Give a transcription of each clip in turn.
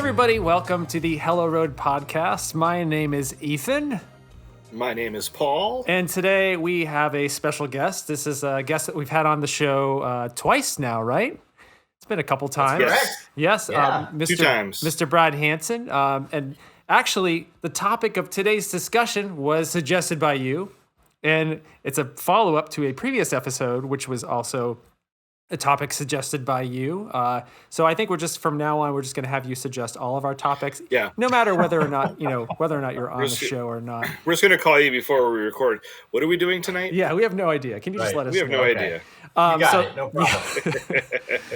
everybody. Welcome to the Hello Road podcast. My name is Ethan. My name is Paul. And today we have a special guest. This is a guest that we've had on the show twice now, right? It's been a couple times. That's correct. Yes. Yeah. Mr. 2 times. Mr. Brad Hansen. And actually, the topic of today's discussion was suggested by you. And it's a follow-up to a previous episode, which was also a topic suggested by you. So I think we're just, from now on, we're just going to have you suggest all of our topics. Yeah. No matter whether or not, whether or not you're on the show or not. We're just going to call you before we record. What are we doing tonight? Yeah, we have no idea. Can you just let us know? We have no idea. You got it. No problem.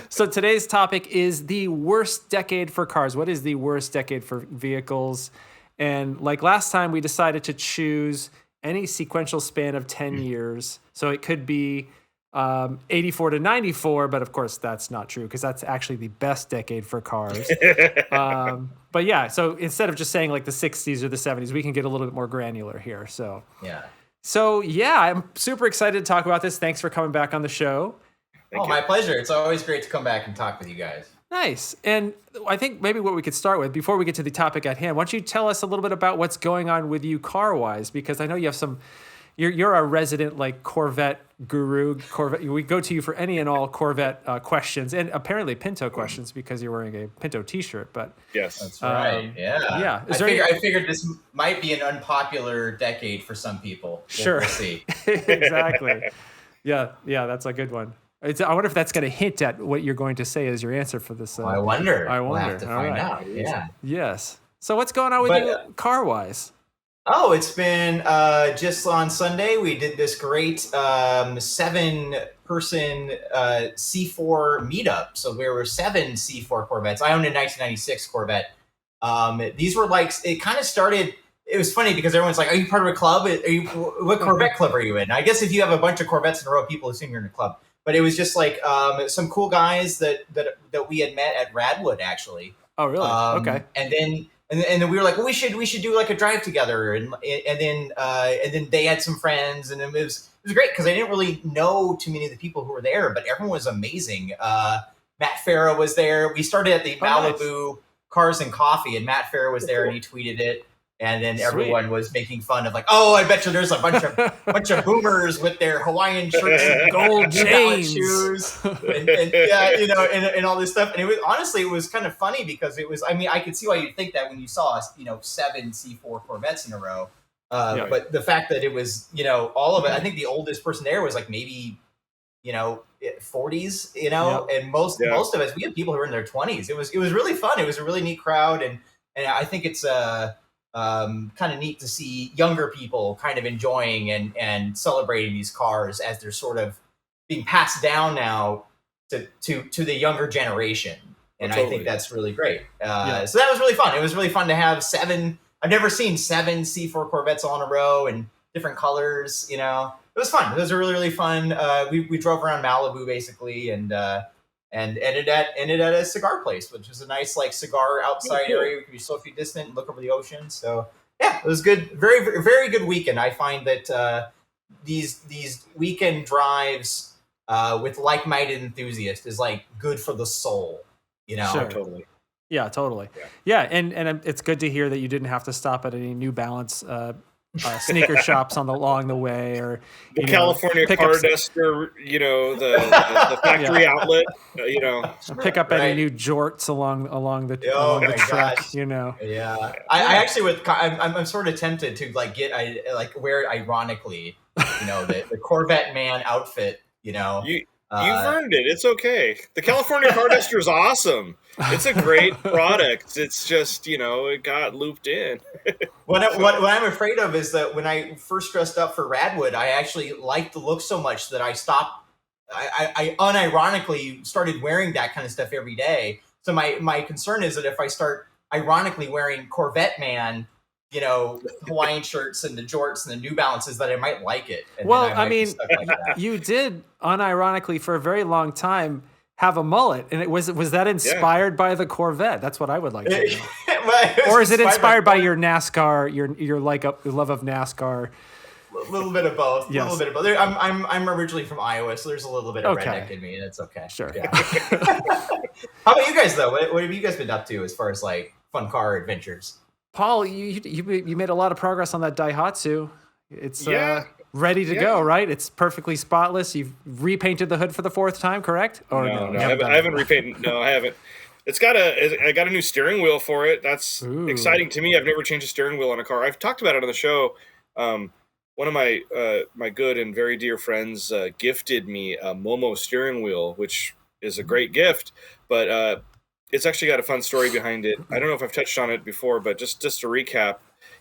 So today's topic is the worst decade for cars. What is the worst decade for vehicles? And like last time, we decided to choose any sequential span of 10 years. So it could be 84 to 94, but of course that's not true because that's actually the best decade for cars. But yeah, so instead of just saying like the 60s or the 70s, we can get a little bit more granular here. So yeah, I'm super excited to talk about this. Thanks for coming back on the show. Thank you. My pleasure. It's always great to come back and talk with you guys. Nice. And I think maybe what we could start with, before we get to the topic at hand, why don't you tell us a little bit about what's going on with you car-wise? Because I know you have some... You're a resident like Corvette guru. Corvette. We go to you for any and all Corvette questions, and apparently Pinto questions because you're wearing a Pinto T-shirt. But yes, that's right. Yeah. I figured this might be an unpopular decade for some people. Sure. We'll see. Exactly. Yeah. That's a good one. I wonder if that's going to hint at what you're going to say as your answer for this. I wonder. We'll have to find out. Yeah. Yes. So what's going on with you car-wise? Oh, it's been just on Sunday. We did this great 7-person C4 meetup. So there were 7 C4 Corvettes. I owned a 1996 Corvette. These were like, it kind of started, it was funny because everyone's like, are you part of a club? What Corvette club are you in? I guess if you have a bunch of Corvettes in a row, people assume you're in a club. But it was just like some cool guys that we had met at Radwood, actually. Oh, really? Okay. And then we were like, well, we should do like a drive together, and then they had some friends, and it was great because I didn't really know too many of the people who were there, but everyone was amazing. Matt Farah was there. We started at the Malibu Cars and Coffee, and Matt Farah was there, and he tweeted it, and then everyone was making fun of like, oh, I bet you there's a bunch of boomers with their Hawaiian shirts and gold chains, shoes, and all this stuff. And it was kind of funny because it was. I mean, I could see why you'd think that when you saw 7 C4 Corvettes in a row. But the fact that it was all of it. I think the oldest person there was like maybe 40s. And most of us, we had people who were in their 20s. It was really fun. It was a really neat crowd, and I think it's kind of neat to see younger people kind of enjoying and celebrating these cars as they're sort of being passed down now to the younger generation. And totally. I think that's really great. So that was really fun. It was really fun to have 7. I've never seen 7 C4 Corvettes all in a row in different colors. It was fun. It was a really, really fun. We drove around Malibu basically and ended at a cigar place, which was a nice like cigar outside area. We could be socially distant and look over the ocean. So yeah, it was good. Very, very good weekend. I find that these weekend drives with like-minded enthusiasts is like good for the soul. Sure. Totally. Yeah, totally. Yeah, and it's good to hear that you didn't have to stop at any New Balance sneaker shops along the way, or the California Car Duster, the factory outlet, pick up any new jorts along the track, gosh. Yeah, I actually I'm sort of tempted to like wear it ironically, the Corvette man outfit, You've earned it. It's okay. The California Car Duster is awesome. It's a great product. It's just, it got looped in. What I'm afraid of is that when I first dressed up for Radwood, I actually liked the look so much that I stopped. I unironically started wearing that kind of stuff every day. So my concern is that if I start ironically wearing Corvette man, Hawaiian shirts and the jorts and the New Balances, that I might like it. Well, I mean, you did unironically for a very long time have a mullet, and was that inspired by the Corvette? That's what I would like to know. Or is it inspired by your NASCAR, your love of NASCAR? A little bit of both. Yes. A little bit of both. I'm originally from Iowa, so there's a little bit of redneck in me, and it's okay. Sure. Yeah. How about you guys though? What have you guys been up to as far as like fun car adventures. Paul, you made a lot of progress on that Daihatsu. It's ready to Yeah. go, right? It's perfectly spotless. You've repainted the hood for the 4th time, correct? Or No, you I haven't repainted. No, I haven't. I got a new steering wheel for it. That's exciting to me. I've never changed a steering wheel on a car. I've talked about it on the show. One of my my good and very dear friends gifted me a Momo steering wheel, which is a great gift, but it's actually got a fun story behind it. I don't know if I've touched on it before, but just to recap,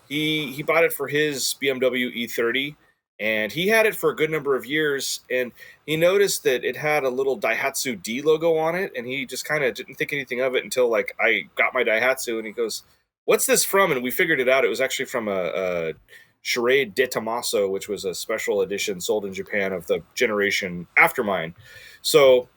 he bought it for his BMW E30, and he had it for a good number of years, and he noticed that it had a little Daihatsu D logo on it, and he just kind of didn't think anything of it until like I got my Daihatsu, and he goes, "What's this from?" And we figured it out. It was actually from a Charade de Tommaso, which was a special edition sold in Japan of the generation after mine. So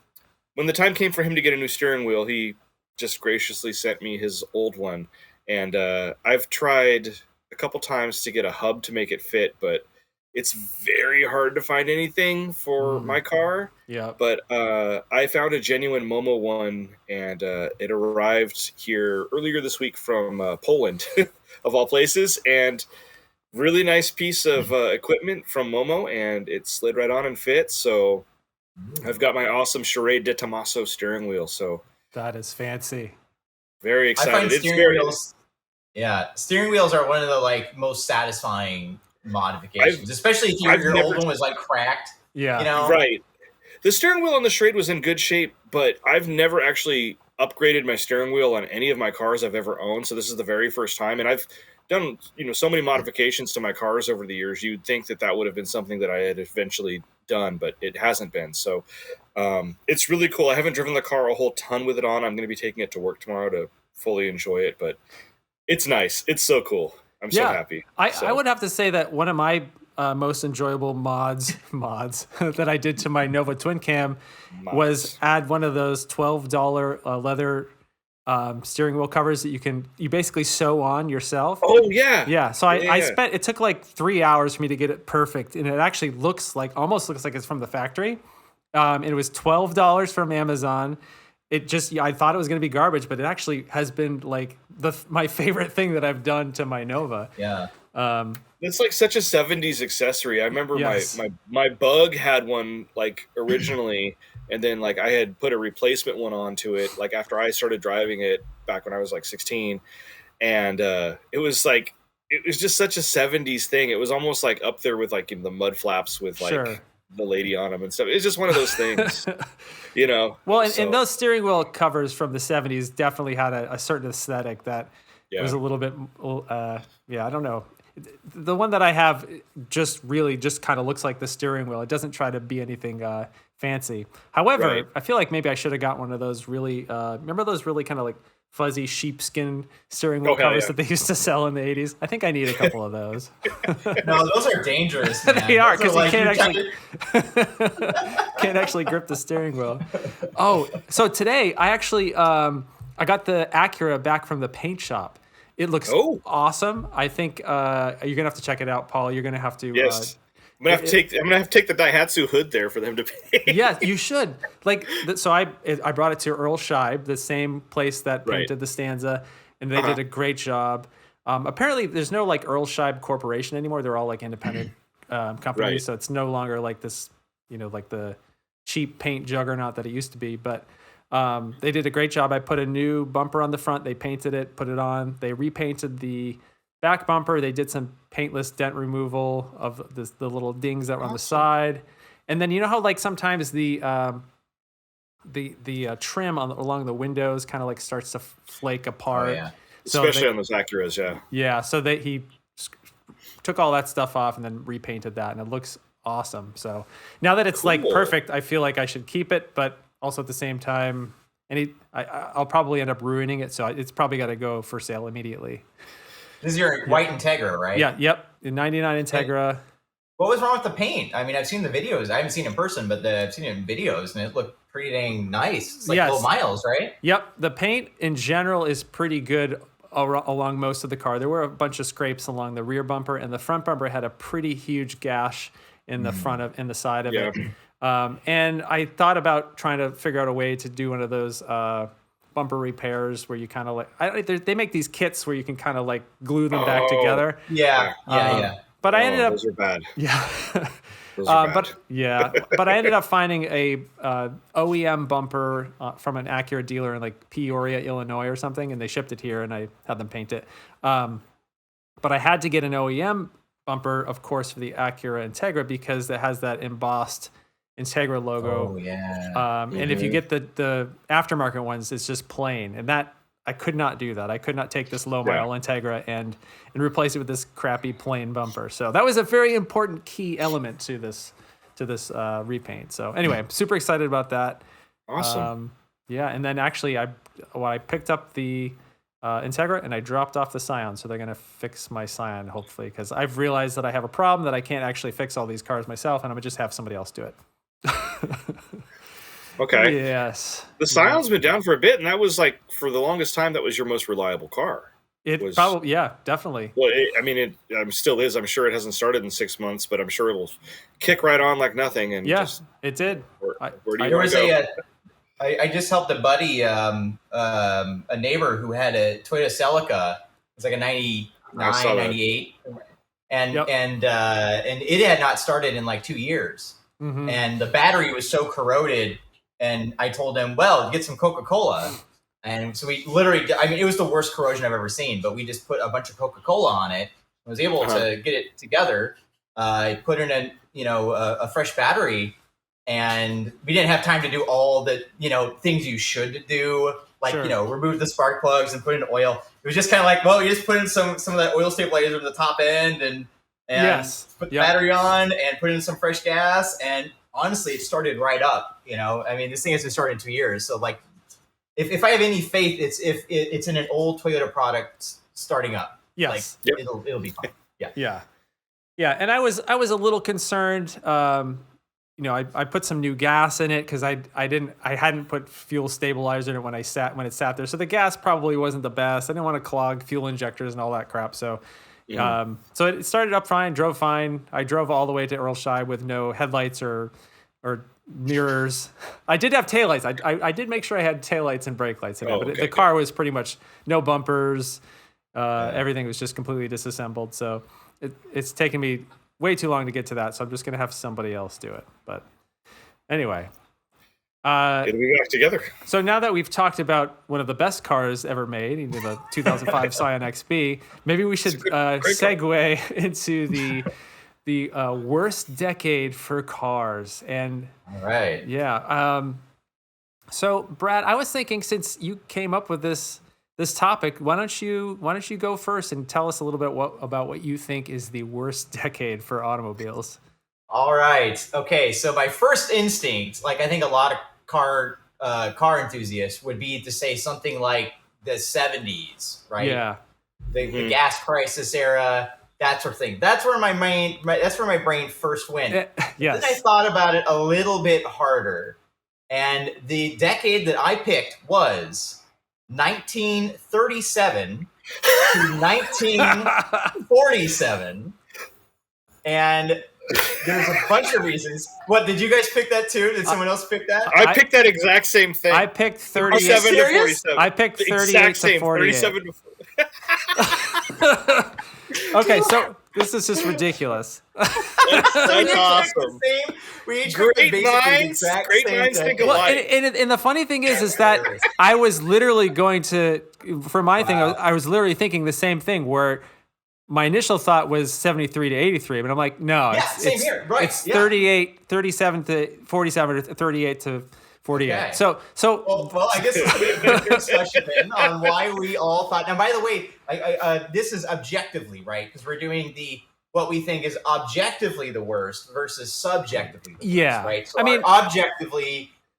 when the time came for him to get a new steering wheel, he just graciously sent me his old one. And I've tried a couple times to get a hub to make it fit, but it's very hard to find anything for my car. Yeah. But I found a genuine Momo one, and it arrived here earlier this week from Poland, of all places. And really nice piece of equipment from Momo, and it slid right on and fit. So I've got my awesome Charade de Tommaso steering wheel. So that is fancy. Very excited. I find steering wheels are one of the like most satisfying modifications, especially if your old one was like cracked. Yeah, you know, right. The steering wheel on the Charade was in good shape, but I've never actually upgraded my steering wheel on any of my cars I've ever owned. So this is the very first time, and I've done so many modifications to my cars over the years. You'd think that would have been something that I had eventually done, but it hasn't been. So it's really cool. I haven't driven the car a whole ton with it on. I'm going to be taking it to work tomorrow to fully enjoy it, but it's nice. It's so cool. I'm so happy. I would have to say that one of my most enjoyable mods that I did to my Nova Twin Cam was add one of those $12 leather steering wheel covers that you basically sew on yourself. Oh yeah. Yeah. So it took like 3 hours for me to get it perfect. And it actually almost looks like it's from the factory. It was $12 from Amazon. I thought it was going to be garbage, but it actually has been like my favorite thing that I've done to my Nova. Yeah. It's like such a 70s accessory. I remember my Bug had one like originally, and then like I had put a replacement one onto it like after I started driving it back when I was like 16, and it was just such a 70s thing. It was almost like up there with like the mud flaps with like the lady on them and stuff. It's just one of those things, Well, and those steering wheel covers from the 70s definitely had a certain aesthetic that was a little bit, I don't know. The one that I have just kind of looks like the steering wheel. It doesn't try to be anything fancy. However, I feel like maybe I should have got one of those really, remember those really kind of like fuzzy sheepskin steering wheel covers that they used to sell in the 80s? I think I need a couple of those. No, those are dangerous, man. They are, because you can't actually grip the steering wheel. Oh, so today I actually I got the Acura back from the paint shop. It looks awesome. I think you're gonna have to check it out, Paul. You're gonna have to. Yes. I'm gonna have to take the Daihatsu hood there for them to paint. Yeah, you should. So I brought it to Earl Scheib, the same place that painted the Stanza, and they did a great job. Apparently, there's no like Earl Scheib Corporation anymore. They're all like independent companies, so it's no longer like this, like the cheap paint juggernaut that it used to be. But they did a great job. I put a new bumper on the front. They painted it, put it on. They repainted the back bumper. They did some paintless dent removal of the little dings that were on the side. And then how like sometimes the trim along the windows kind of like starts to flake apart. Oh, yeah. Especially on those Acuras, yeah. Yeah, so he took all that stuff off and then repainted that, and it looks awesome. So now that it's like perfect, I feel like I should keep it, but also at the same time, I'll probably end up ruining it, so it's probably got to go for sale immediately. This is your white Integra, right? Yeah, yep, the 99 Integra. What was wrong with the paint? I mean, I've seen the videos. I haven't seen it in person, but I've seen it in videos, and it looked pretty dang nice. It's like low miles, right? Yep, the paint in general is pretty good along most of the car. There were a bunch of scrapes along the rear bumper, and the front bumper had a pretty huge gash in the in the side of it. And I thought about trying to figure out a way to do one of those bumper repairs where you kind of they make these kits where you can kind of like glue them back together. Yeah. But I ended up those are bad. Yeah. Those are bad. But I ended up finding a OEM bumper from an Acura dealer in like Peoria, Illinois or something, and they shipped it here and I had them paint it. But I had to get an OEM bumper, of course, for the Acura Integra because it has that embossed Integra logo. Oh yeah. And if you get the aftermarket ones, it's just plain, and that I could not do that. I could not take this low mile Integra and replace it with this crappy plain bumper. So that was a very important key element to this repaint. So anyway, I'm super excited about that. Awesome. And then actually I picked up the Integra and I dropped off the Scion. So they're going to fix my Scion hopefully, because I've realized that I have a problem that I can't actually fix all these cars myself, and I'm going to just have somebody else do it. Okay. Yes. The Scion's been down for a bit, and that was like for the longest time that was your most reliable car. It was probably definitely. Well, it still is. I'm sure it hasn't started in 6 months, but I'm sure it'll kick right on like nothing. And it did. Where do you want to go? I just helped a buddy, a neighbor who had a Toyota Celica. It was like a 99, 98, and it had not started in like 2 years, and the battery was so corroded. And I told him, well, get some Coca-Cola. And so we literally, it was the worst corrosion I've ever seen, but we just put a bunch of Coca-Cola on it. I was able to get it together. I put in a fresh battery, and we didn't have time to do all the, things you should do, like, remove the spark plugs and put in oil. It was just kind of like, well, you just put in some of that oil stabilizer at the top end and put the battery on and put in some fresh gas. And honestly, it started right up. This thing has been started in 2 years. So like, if I have any faith, it's if it's in an old Toyota product starting up. Yes, like, it'll be fine. Yeah. And I was a little concerned. I put some new gas in it because I hadn't put fuel stabilizer in it when it sat there. So the gas probably wasn't the best. I didn't want to clog fuel injectors and all that crap. So. So it started up fine, drove fine. I drove all the way to Earlshire with no headlights or mirrors. I did have taillights. I did make sure I had taillights and brake lights in it, but the car was pretty much no bumpers. Everything was just completely disassembled. So it's taken me way too long to get to that. So I'm just going to have somebody else do it. But anyway. It'll be back together. So now that we've talked about one of the best cars ever made, the 2005 Scion XB, maybe we should segue into the worst decade for cars. And all right, so Brad, I was thinking, since you came up with this topic, why don't you go first and tell us a little bit about what you think is the worst decade for automobiles? All right. Okay. So my first instinct, like I think a lot of car enthusiasts, would be to say something like the 70s, right? Yeah. The gas crisis era, that sort of thing. That's where my brain first went. Yes. Then I thought about it a little bit harder, and the decade that I picked was 1937 to 1947, and there's a bunch of reasons. What, did you guys pick that too? Did someone else pick that? I picked that exact same thing. I picked 38 to 47. I picked 38 to 48. 37 to 48. Okay, so this is just ridiculous. That's awesome. We each great minds think alike. And the funny thing is that I was literally going to, for my thing, I was literally thinking the same thing, where my initial thought was 73 to 83, but I'm like, no, same here. Right. It's 37 to 47 or 38 to 48. Okay. So well, I guess this will be a good discussion then on why we all thought. Now, by the way, this is objectively, right? Because we're doing what we think is objectively the worst versus subjectively the worst, right? So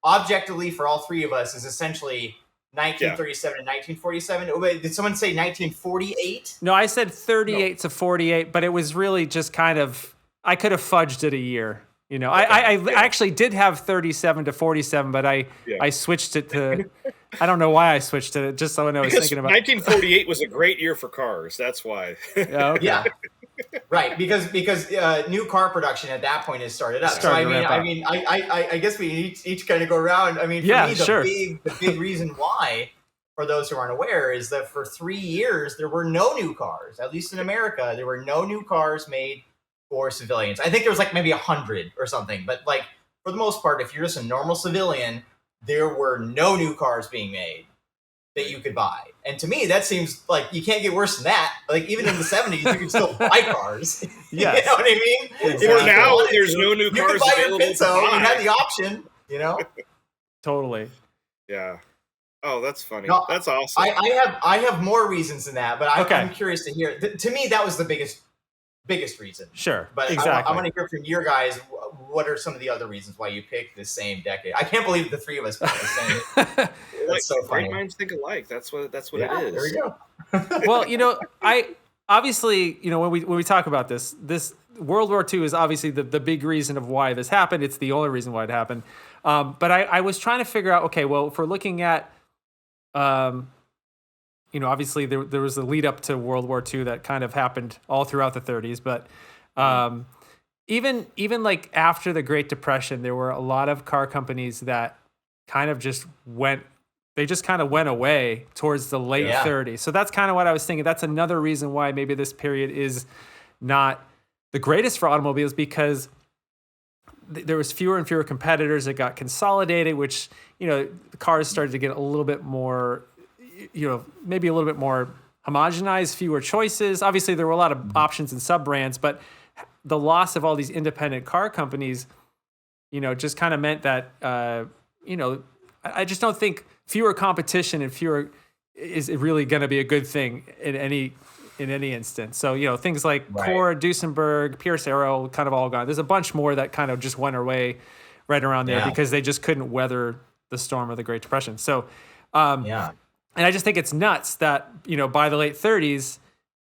objectively for all three of us is essentially 1937 and 1947. Did someone say 1948? No, I said 38 to 48, but it was really just kind of, I could have fudged it a year. I actually did have 37 to 47, but I switched it to, I don't know why I switched it, just so I was thinking about 1948 was a great year for cars. That's why. Yeah. Right, because new car production at that point has started up. I guess we each kind of go around. I mean, for me, the big reason why for those who aren't aware, is that for 3 years there were no new cars. At least in America, there were no new cars made for civilians. I think there was like maybe 100 or something, but like for the most part, if you're just a normal civilian, there were no new cars being made that you could buy. And to me, that seems like you can't get worse than that. Like even in the 70s, you could still buy cars. Yes. You know what I mean? Exactly. For now, there's no new You cars could buy your available to Pinto. You buy. had the option, you know? Totally. Yeah. Oh, that's funny. No, That's awesome. I have more reasons than that, but Okay. I'm curious to hear. To me, that was the biggest reason. Sure. But Exactly. I want to hear from your guys. What are some of the other reasons why you picked the same decade? I can't believe the three of us picked the same. That's so funny. Great minds think alike. That's what Yeah, it is. there we go. Well, I obviously, when we talk about this World War II is obviously the big reason of why this happened. It's the only reason why it happened. But I was trying to figure out, okay, well, if we're looking at, obviously there was a lead up to World War II that kind of happened all throughout the 30s, but even like after the Great Depression, there were a lot of car companies that kind of just went away towards the late 30s. So that's kind of what I was thinking. That's another reason why maybe this period is not the greatest for automobiles, because there was fewer and fewer competitors. It got consolidated, which, the cars started to get a little bit more, maybe a little bit more homogenized, fewer choices. Obviously, there were a lot of options and sub-brands, but the loss of all these independent car companies, just kind of meant that, I just don't think fewer competition and fewer is really going to be a good thing in any instance. So, things like Cord, Duesenberg, Pierce Arrow, kind of all gone. There's a bunch more that kind of just went away right around there because they just couldn't weather the storm of the Great Depression. So, and I just think it's nuts that, by the late 30s,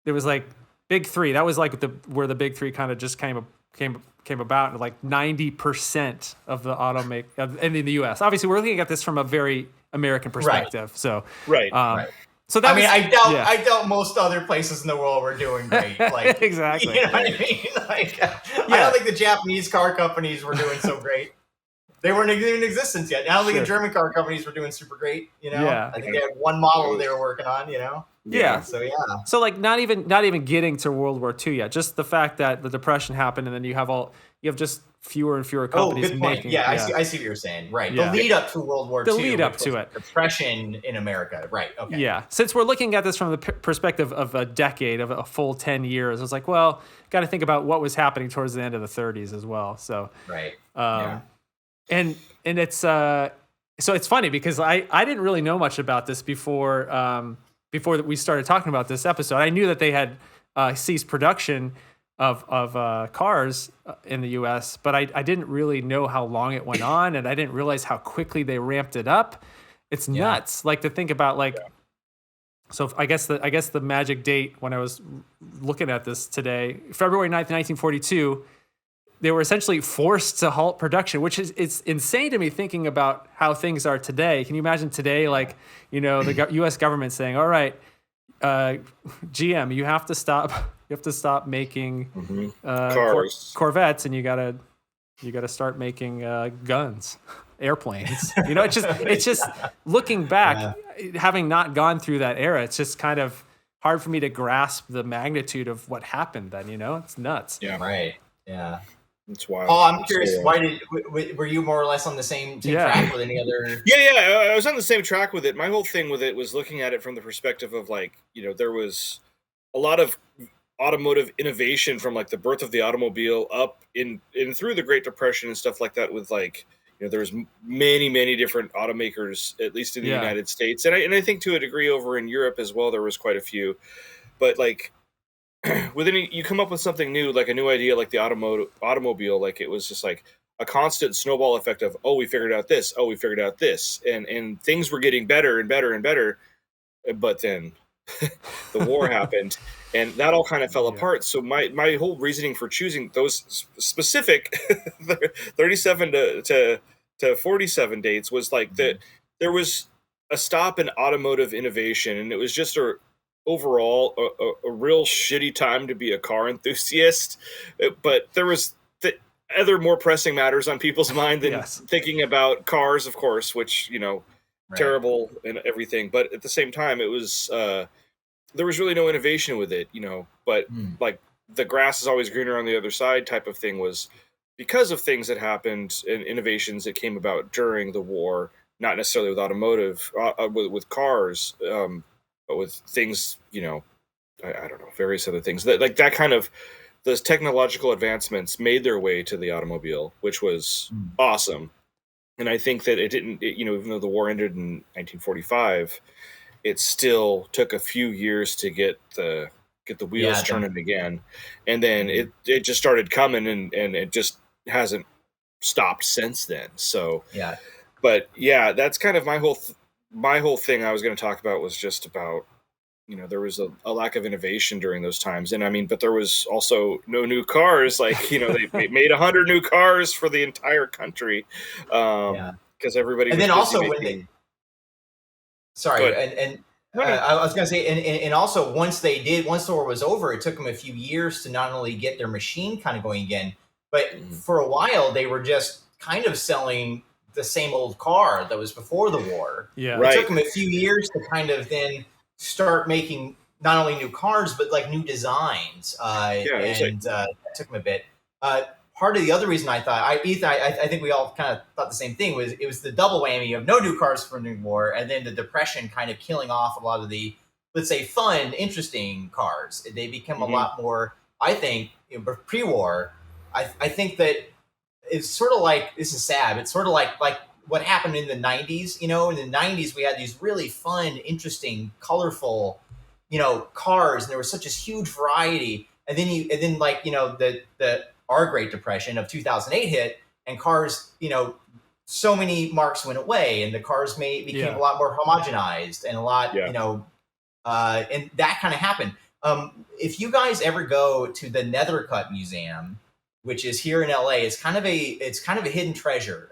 there was like big three. That was like where the big three kind of just came about, and like 90% of the and in the U.S. Obviously, we're looking at this from a very American perspective. So, So that I doubt most other places in the world were doing great. Like exactly. You know what I mean? Like, I don't think the Japanese car companies were doing so great. They weren't even in existence yet. I don't think the German car companies were doing super great. I think they had one model they were working on. Yeah. So So like not even getting to World War II yet. Just the fact that the Depression happened, and then you have just fewer and fewer companies making. Yeah, I see what you're saying. Right. Yeah. The lead up to World War II. The lead up to it. Depression in America. Right. Okay. Yeah. Since we're looking at this from the perspective of a decade, of a full 10 years, I was like, well, got to think about what was happening towards the end of the 30s as well. So. Right. And it's so it's funny because I didn't really know much about this before we started talking about this episode. I knew that they had ceased production of cars in the U.S., but I didn't really know how long it went on, and I didn't realize how quickly they ramped it up. It's nuts, like to think about, like. So I guess the magic date when I was looking at this today, February 9th, 1942. They were essentially forced to halt production, which it's insane to me thinking about how things are today. Can you imagine today, like, the U.S. government saying, "All right, GM, you have to stop making cars, Corvettes, and you gotta start making guns, airplanes." It's just looking back, having not gone through that era, it's just kind of hard for me to grasp the magnitude of what happened then. It's nuts. Yeah. Right. Yeah. It's wild. Oh, I'm curious. Why were you more or less on the same track with any other? Yeah. I was on the same track with it. My whole thing with it was looking at it from the perspective of, like, there was a lot of automotive innovation from, like, the birth of the automobile up in through the Great Depression and stuff like that. With, like, there was many different automakers, at least in the United States, and I think to a degree over in Europe as well. There was quite a few, but like. You come up with something new, like a new idea, like the automobile, like it was just like a constant snowball effect of, we figured out this, we figured out this, and things were getting better and better and better, but then the war happened, and that all kind of fell apart. So my whole reasoning for choosing those specific 37 to 47 dates was like that there was a stop in automotive innovation, and it was just overall a real shitty time to be a car enthusiast, but there was other more pressing matters on people's mind than thinking about cars, of course, which terrible and everything. But at the same time, it was there was really no innovation with it, But like the grass is always greener on the other side type of thing was because of things that happened and innovations that came about during the war, not necessarily with automotive, with cars, but with things, I don't know, various other things that kind of those technological advancements made their way to the automobile, which was awesome. And I think that it didn't, even though the war ended in 1945, it still took a few years to get the wheels turning again. And then it just started coming and it just hasn't stopped since then. So, but yeah, that's kind of my whole thing I was going to talk about was just about, there was a lack of innovation during those times. And I mean, but there was also no new cars. Like, they made 100 new cars for the entire country. Because everybody and was then also making... when they, sorry, I was going to say, and also once the war was over, it took them a few years to not only get their machine kind of going again, but for a while they were just kind of selling the same old car that was before the war. Yeah, it took them a few years to kind of then start making not only new cars but like new designs. That took them a bit. Part of the other reason I thought, I think we all kind of thought the same thing, was it was the double whammy of no new cars for the war, and then the Depression kind of killing off a lot of the, let's say, fun, interesting cars. They became a lot more, I think, pre-war. I think that it's sort of like, this is sad, it's sort of like what happened in the 90s. In the 90s, we had these really fun, interesting, colorful, cars, and there was such a huge variety. And then the our Great Depression of 2008 hit, and cars, so many marks went away, and the cars became a lot more homogenized and a lot, and that kind of happened. If you guys ever go to the Nethercutt Museum, which is here in LA, it's kind of a hidden treasure.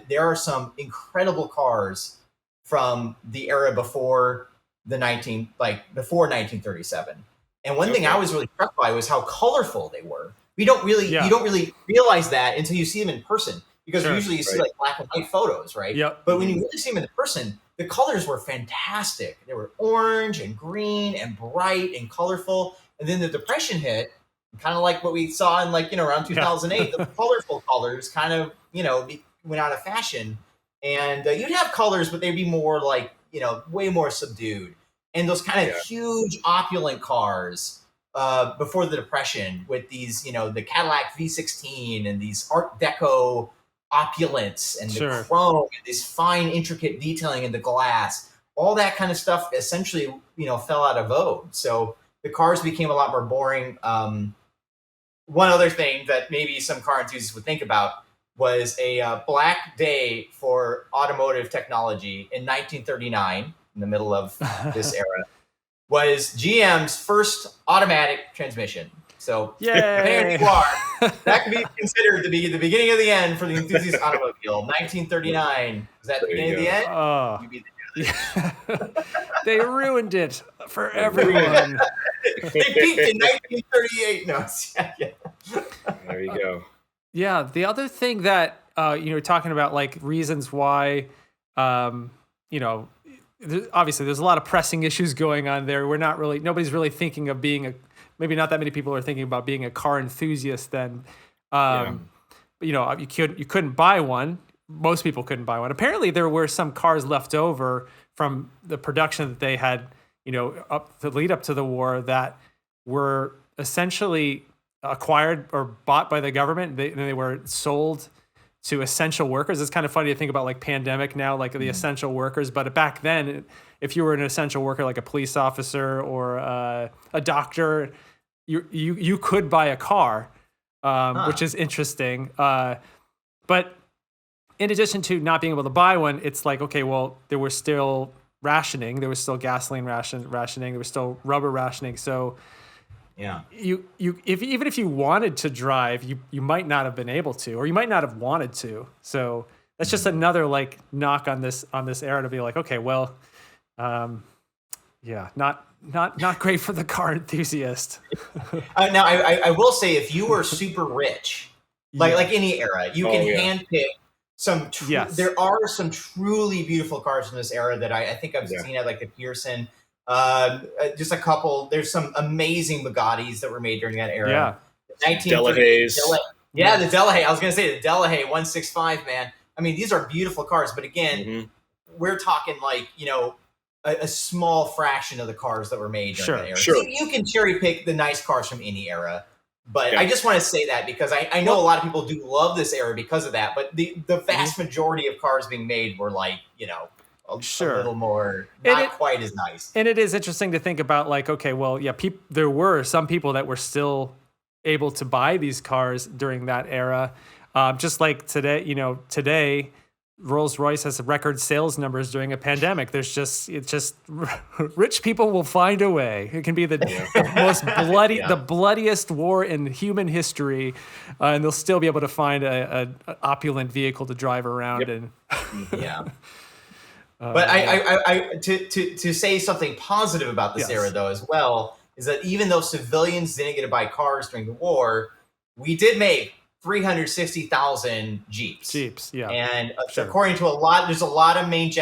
There are some incredible cars from the era before before 1937. And one thing I was really struck by was how colorful they were. You don't really realize that until you see them in person, because usually you see like black and white photos, right? Yep. But when you really see them in person, the colors were fantastic. They were orange and green and bright and colorful. And then the Depression hit, kind of like what we saw in around 2008. The colorful colors kind of went out of fashion, and you'd have colors, but they'd be more like way more subdued. And those kind of huge opulent cars before the Depression, with these, the Cadillac V16 and these Art Deco opulence and the chrome and this fine, intricate detailing in the glass, all that kind of stuff essentially, fell out of vogue. So the cars became a lot more boring. One other thing that maybe some car enthusiasts would think about was a black day for automotive technology in 1939, in the middle of this era, was GM's first automatic transmission. So, depending on who you are, that could be considered to be the beginning of the end for the enthusiast automobile. 1939. Was that the beginning of the end? Oh. They ruined it for everyone. They peaked in 1938. No, there you go. Yeah, the other thing that talking about like reasons why, obviously there's a lot of pressing issues going on there. Nobody's really thinking of being maybe not that many people are thinking about being a car enthusiast then. But you couldn't buy one. Most people couldn't buy one. Apparently there were some cars left over from the production that they had, up the lead up to the war, that were essentially acquired or bought by the government. They were sold to essential workers. It's kind of funny to think about like pandemic now, like the essential workers. But back then, if you were an essential worker, like a police officer or a doctor, you could buy a car, which is interesting. But in addition to not being able to buy one, it's like, okay, well, there was still rationing. There was still gasoline rationing. There was still rubber rationing. So even if you wanted to drive, you might not have been able to, or you might not have wanted to. So that's just another like knock on this era, to be like, okay, well, not great for the car enthusiast. Now I will say, if you were super rich, like any era, you can handpick there are some truly beautiful cars from this era that I think I've seen at like the Pearson. Just a couple. There's some amazing Bugattis that were made during that era. Yeah, Delahaye's. The Delahaye. I was gonna say the Delahaye 165, man. I mean, these are beautiful cars, but again, we're talking like, you know, a small fraction of the cars that were made during that era. Sure. You can cherry pick the nice cars from any era. But I just want to say that because I know a lot of people do love this era because of that. But the vast majority of cars being made were like, you know, a little more, not quite as nice. And it is interesting to think about like, okay, well, yeah, there were some people that were still able to buy these cars during that era. Just like today, Rolls-Royce has record sales numbers during a pandemic. It's just rich people will find a way. It can be the most bloody, the bloodiest war in human history, and they'll still be able to find an opulent vehicle to drive around in. But I to say something positive about this era though as well is that even though civilians didn't get to buy cars during the war, we did make 360,000 Jeeps. And according to there's a lot of big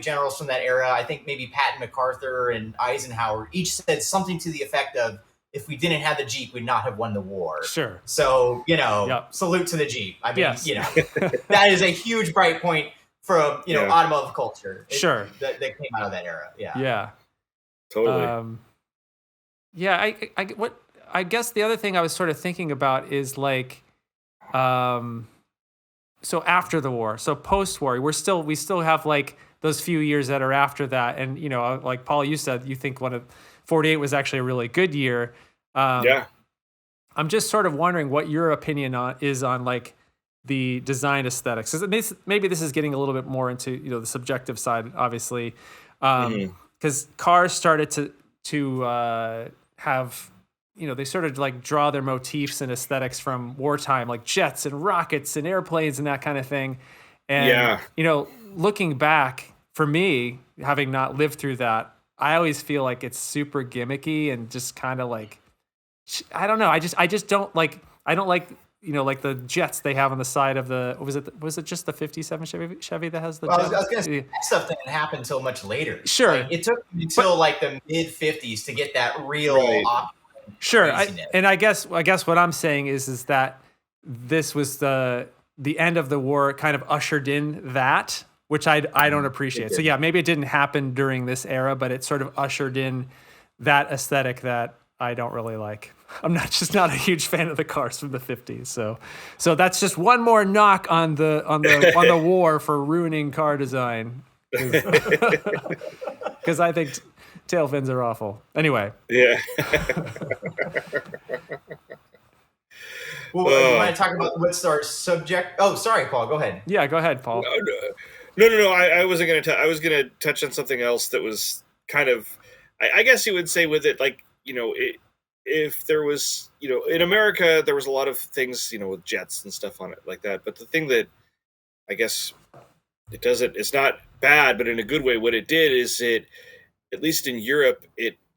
generals from that era. I think maybe Patton MacArthur and Eisenhower each said something to the effect of, if we didn't have the Jeep, we'd not have won the war. Sure. So, you know, salute to the Jeep. I mean, you know, that is a huge bright point from, you know, automotive culture. That came out of that era. Yeah. Totally. I guess the other thing I was sort of thinking about is like, so after the war, so post-war, we still have like those few years that are after that. And, you know, like Paul, you said, you think 48 was actually a really good year. I'm just sort of wondering what your opinion is on like the design aesthetics. Maybe this is getting a little bit more into, you know, the subjective side, obviously. Cause cars started to have, you know, they sort of like draw their motifs and aesthetics from wartime, like jets and rockets and airplanes and that kind of thing. And, you know, looking back for me, having not lived through that, I always feel like it's super gimmicky and just kind of like, I don't know. I just don't like, you know, like the jets they have on the side of the, was it just the 57 Chevy that has the jets? I was going to say, that stuff didn't happen until much later. Sure. Like, it took until like the mid 50s to get that real Sure. I guess what I'm saying is that this was the end of the war kind of ushered in that, which I don't appreciate. So yeah, maybe it didn't happen during this era, but it sort of ushered in that aesthetic that I don't really like. I'm not a huge fan of the cars from the 50s. So that's just one more knock on the war for ruining car design. Because I think tail fins are awful. Anyway. Yeah. Well, you want to talk about what's our subject? Oh, sorry, Paul. Go ahead. Yeah, go ahead, Paul. No. I wasn't going to. I was going to touch on something else that was kind of. I guess you would say with it, like, you know, if there was, you know, in America there was a lot of things, you know, with jets and stuff on it like that. But the thing that I guess it's not bad, but in a good way, what it did is at least in Europe,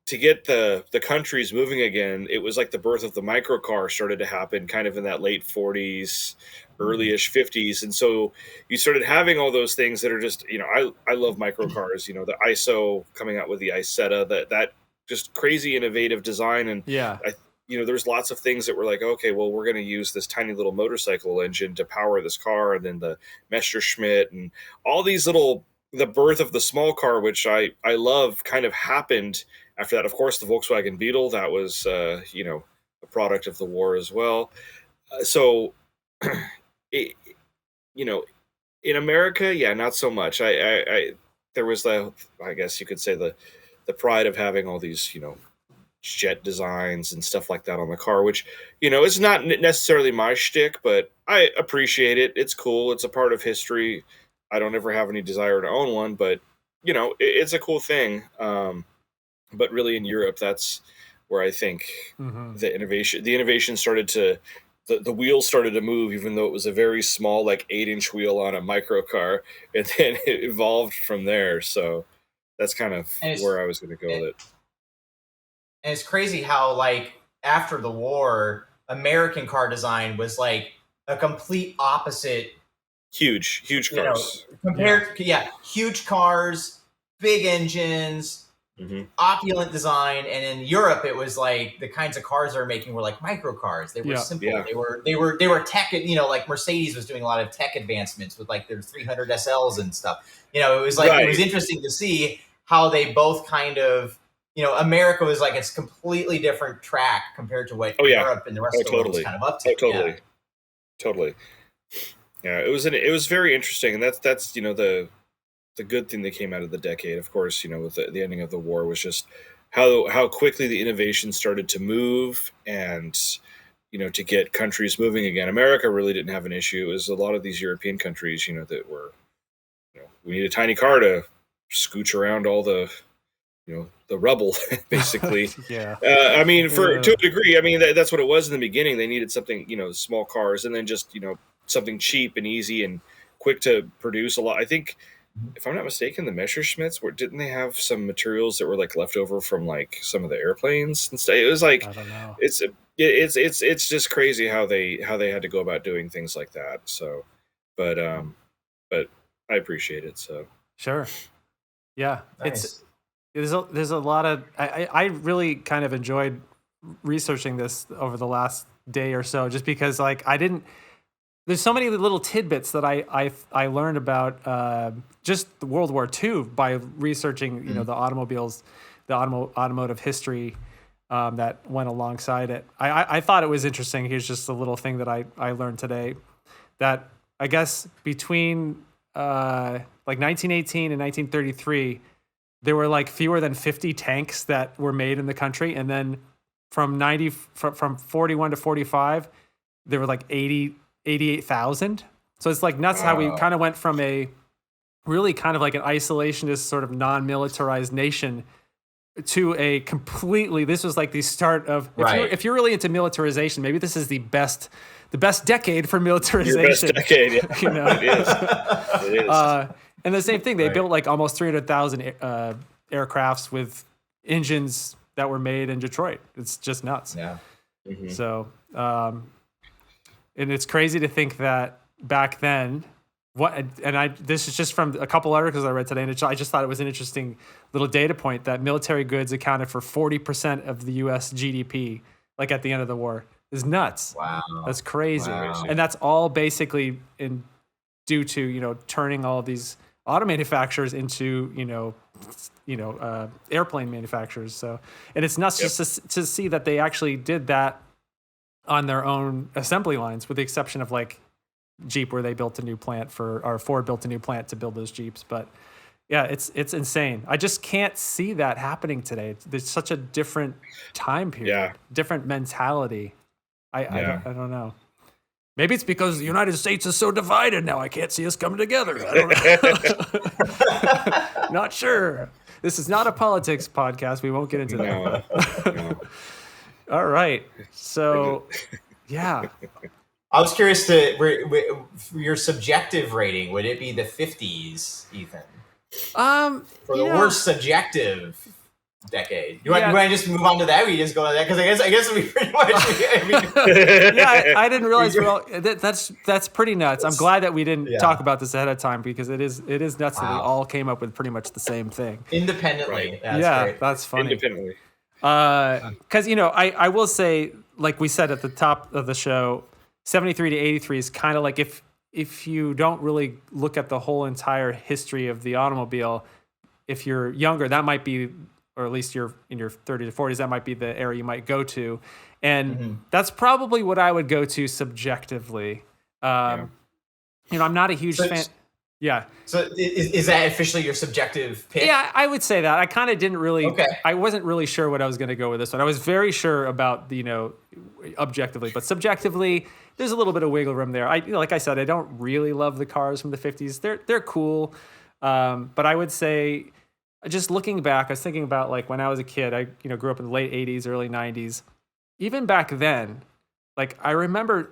to get the countries moving again, it was like the birth of the microcar started to happen kind of in that late 40s, early-ish 50s. And so you started having all those things that are just, you know, I love microcars, you know, the ISO coming out with the Isetta, that just crazy innovative design. And you know, there's lots of things that were like, okay, well, we're going to use this tiny little motorcycle engine to power this car. And then the Messerschmitt and all these the birth of the small car, which I love, kind of happened after that. Of course, the Volkswagen Beetle, that was, you know, a product of the war as well. You know, in America, not so much. There was I guess you could say the pride of having all these, you know, jet designs and stuff like that on the car, which, you know, is not necessarily my shtick, but I appreciate it. It's cool. It's a part of history. I don't ever have any desire to own one, but, you know, it's a cool thing. But really in Europe, that's where I think the innovation started to, the wheels started to move, even though it was a very small, like 8-inch wheel on a micro car, and then it evolved from there. So that's kind of where I was going to go with it. And it's crazy how, like, after the war, American car design was like a complete opposite huge cars. Compared, huge cars, big engines, opulent design, and in Europe it was like the kinds of cars they're making were like micro cars. They were simple. Yeah. They were tech. Like Mercedes was doing a lot of tech advancements with like their 300 SLs and stuff. It was like it was interesting to see how they both kind of. America was like it's completely different track compared to what Europe and the rest of the world was kind of up to. Totally. Yeah, it was very interesting, and that's the good thing that came out of the decade, of course, with the ending of the war was just how quickly the innovation started to move and, to get countries moving again. America really didn't have an issue. It was a lot of these European countries, that were, we need a tiny car to scooch around all the, the rubble, basically. Yeah. To a degree, that's what it was in the beginning. They needed something, small cars, and then just, something cheap and easy and quick to produce a lot. I think, if I'm not mistaken, the Messerschmitts didn't they have some materials that were like left over from like some of the airplanes and stuff? It was like, I don't know. It's just crazy how they had to go about doing things like that. So, but I appreciate it. So sure. Yeah. Nice. There's a lot of, I really kind of enjoyed researching this over the last day or so, just because like there's so many little tidbits that I learned about just World War II by researching, the automobiles, the automotive history that went alongside it. I thought it was interesting. Here's just a little thing that I learned today, that I guess between like 1918 and 1933, there were like fewer than 50 tanks that were made in the country, and then from 41 to 45, there were like 88,000. So it's like nuts how we kind of went from a really kind of like an isolationist sort of non-militarized nation to a completely, this was like the start of, if you're really into militarization, maybe this is the best decade for militarization. Your best decade, yeah. It is. And the same thing, they built like almost 300,000 aircrafts with engines that were made in Detroit. It's just nuts. Yeah. Mm-hmm. So, and it's crazy to think that back then, this is just from a couple articles I read today, and I just thought it was an interesting little data point that military goods accounted for 40% of the U.S. GDP, like at the end of the war. It's nuts. Wow. That's crazy. Wow. And that's all basically due to, turning all of these auto manufacturers into, airplane manufacturers. So, and it's nuts just to see that they actually did that on their own assembly lines, with the exception of like Jeep, where they built a new plant or Ford built a new plant to build those Jeeps. But yeah, it's insane. I just can't see that happening today. There's such a different time period, different mentality. I don't know. Maybe it's because the United States is so divided now. I can't see us coming together. I don't know. Not sure. This is not a politics podcast. We won't get into that. No. All right. So, yeah. I was curious your subjective rating. Would it be the 50s, Ethan? For the worst subjective decade. You want to just move on to that? Or you just go to that? Because I guess we pretty much. I didn't realize that's pretty nuts. I'm glad that we didn't talk about this ahead of time, because it is nuts that we all came up with pretty much the same thing independently. Right. Great. That's funny. Independently. Because I will say, like we said at the top of the show, 73 to 83 is kind of like if you don't really look at the whole entire history of the automobile, if you're younger, that might be, or at least you're in your 30s to 40s, that might be the area you might go to. And that's probably what I would go to subjectively. I'm not a huge fan. Yeah. So is that officially your subjective pick? Yeah, I would say that. I kind of didn't really, Okay. I wasn't really sure what I was going to go with this one. I was very sure about objectively, but subjectively, there's a little bit of wiggle room there. Like I said, I don't really love the cars from the 50s. They're cool. But I would say, just looking back, I was thinking about like when I was a kid, I grew up in the late 80s, early 90s. Even back then, like I remember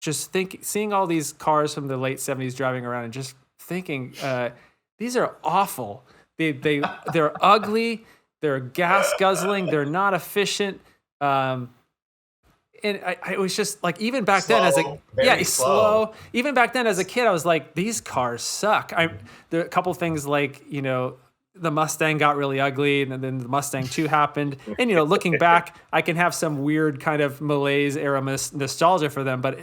just seeing all these cars from the late 70s driving around and just thinking, these are awful. They're ugly. They're gas guzzling. They're not efficient. And and I was just like, even back then as a slow. Even back then as a kid, I was like, these cars suck. There are a couple things like, you know, the Mustang got really ugly, and then the Mustang 2 happened. And, you know, looking back, I can have some weird kind of malaise era nostalgia for them. But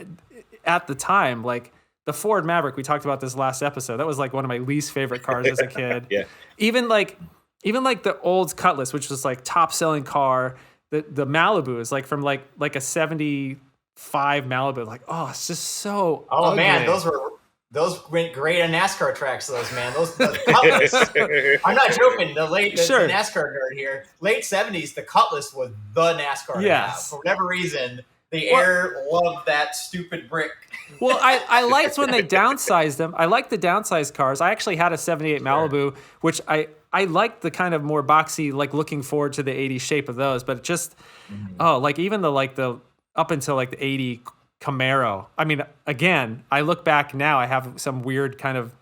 at the time, like the Ford Maverick, we talked about this last episode. That was like one of my least favorite cars as a kid. Yeah. Even like the old Cutlass, which was like top selling car. The Malibu is like from like a 75 Malibu. Like, oh, it's just so ugly. Man, those went great on NASCAR tracks. Those Cutlass. I'm not joking. The NASCAR nerd here. Late 70s, the Cutlass was the NASCAR. Yes. For whatever reason, the air loved that stupid brick. Well, I liked when they downsized them. I liked the downsized cars. I actually had a 78 Malibu, which I liked the kind of more boxy, like looking forward to the 80s shape of those. But just, like even the up until like the 80 Camaro. I mean, again, I look back now, I have some weird kind of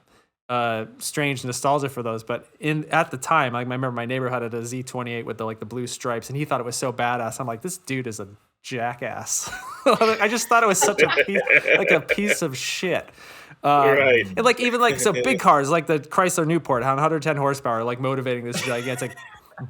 strange nostalgia for those. But at the time, like, I remember my neighbor had a Z28 with the blue stripes, and he thought it was so badass. I'm like, this dude is a jackass. I just thought it was such a piece of shit. Right. And like even like so big cars like the Chrysler Newport had 110 horsepower, like motivating this gigantic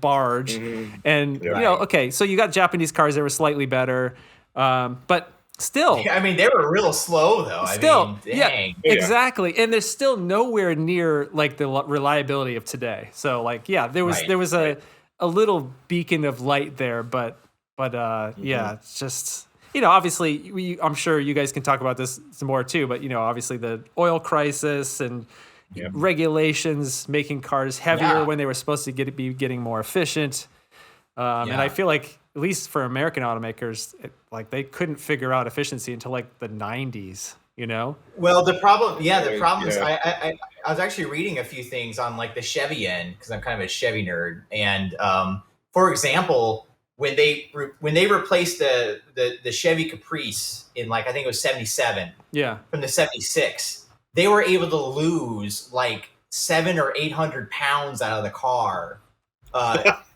barge. And you know, okay, so you got Japanese cars that were slightly better, but still. I mean, they were real slow though. Still, dang. Yeah, exactly. And there's still nowhere near like the reliability of today. So like, yeah, there was a little beacon of light there, but yeah, it's just. You know, obviously, I'm sure you guys can talk about this some more too, but, you know, obviously the oil crisis and regulations making cars heavier when they were supposed to be getting more efficient. And I feel like, at least for American automakers, they couldn't figure out efficiency until like the 90s, you know? Well, the problem is I was actually reading a few things on like the Chevy end, because I'm kind of a Chevy nerd. And for example, when they replaced the Chevy Caprice in like I think it was 77 from the 76, they were able to lose like 700 or 800 pounds out of the car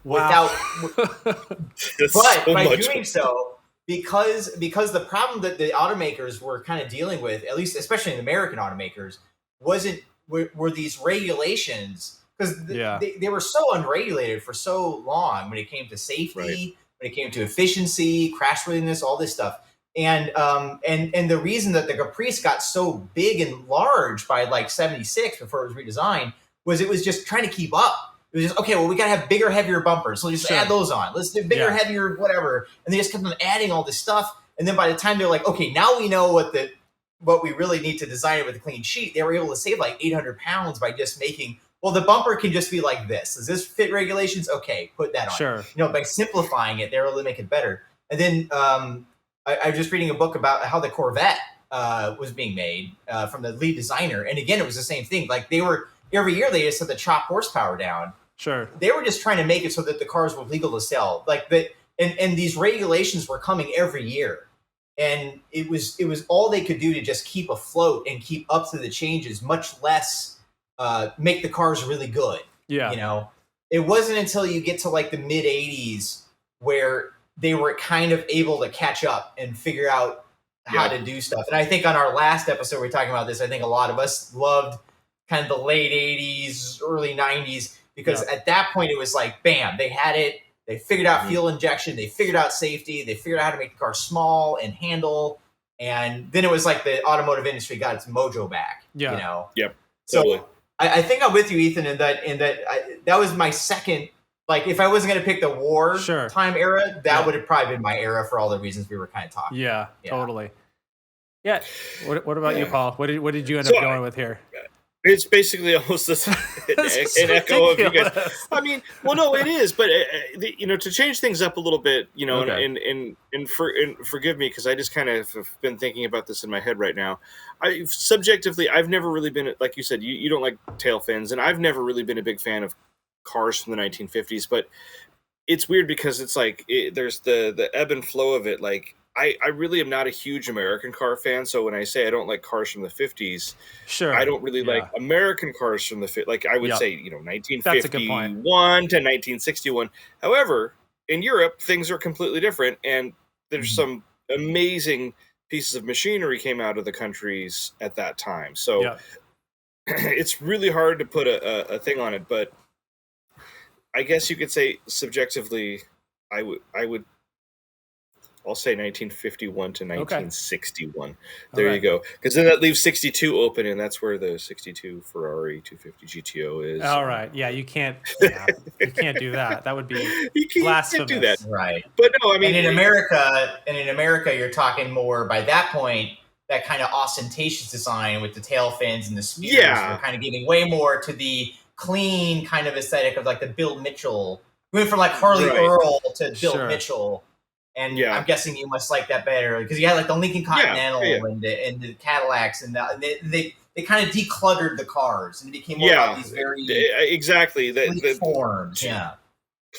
without but by doing so, because the problem that the automakers were kind of dealing with, at least especially the American automakers, were these regulations. Because they were so unregulated for so long when it came to safety, when it came to efficiency, crashworthiness, all this stuff. And the reason that the Caprice got so big and large by like 76 before it was redesigned was it was just trying to keep up. It was just, okay, well, we got to have bigger, heavier bumpers. So just add those on. Let's do bigger, heavier, whatever. And they just kept on adding all this stuff. And then by the time they're like, okay, now we know what we really need to design it with a clean sheet, they were able to save like 800 pounds by just making, well, the bumper can just be like this. Does this fit regulations? Okay, put that on. Sure. You know, by simplifying it, they were able to make it better. And then I was just reading a book about how the Corvette was being made from the lead designer. And again, it was the same thing. Like every year they just had to chop horsepower down. Sure. They were just trying to make it so that the cars were legal to sell. And these regulations were coming every year. And it was all they could do to just keep afloat and keep up to the changes, much less make the cars really good. Yeah. You know, it wasn't until you get to like the mid 80s where they were kind of able to catch up and figure out how to do stuff. And I think on our last episode, we were talking about this. I think a lot of us loved kind of the late 80s, early 90s, because at that point it was like, bam, they had it. They figured out fuel injection. They figured out safety. They figured out how to make the car small and handle. And then it was like the automotive industry got its mojo back. Yeah. You know? Yep. So totally. I think I'm with you, Ethan, in that that was my second. Like, if I wasn't going to pick the war time era, that would have probably been my era for all the reasons we were kind of talking. Yeah, totally. Yeah. What about you, Paul? What did you end up going with here? It's basically almost this, an echo of you guys. I mean, well, no, it is, but you know, to change things up a little bit, you know, and forgive me because I just kind of have been thinking about this in my head right now. Subjectively, I've never really been, like you said, you don't like tail fins, and I've never really been a big fan of cars from the 1950s. But it's weird because it's like there's the ebb and flow of it. Like I really am not a huge American car fan, so when I say I don't like cars from the 50s, I don't really like American cars from the 50s. Like I would say, you know, 1951 to 1961. However, in Europe, things are completely different, and there's some amazing pieces of machinery came out of the countries at that time. So it's really hard to put a thing on it, but I guess you could say subjectively, I'll say 1951 to 1961. There you go. Because then that leaves 62 open, and that's where the 62 Ferrari 250 GTO is. All right. Yeah, you can't do that. That would be blasphemous. You can't do that. Right. But no, I mean, and in America, you're talking more by that point, that kind of ostentatious design with the tail fins and the spears. Yeah. We're kind of giving way more to the clean kind of aesthetic of like the Bill Mitchell. We went from like Harley Earl to Bill Mitchell. And I'm guessing you must like that better because you had like the Lincoln Continental and the Cadillacs and they kind of decluttered the cars and it became more about these very exactly the forms.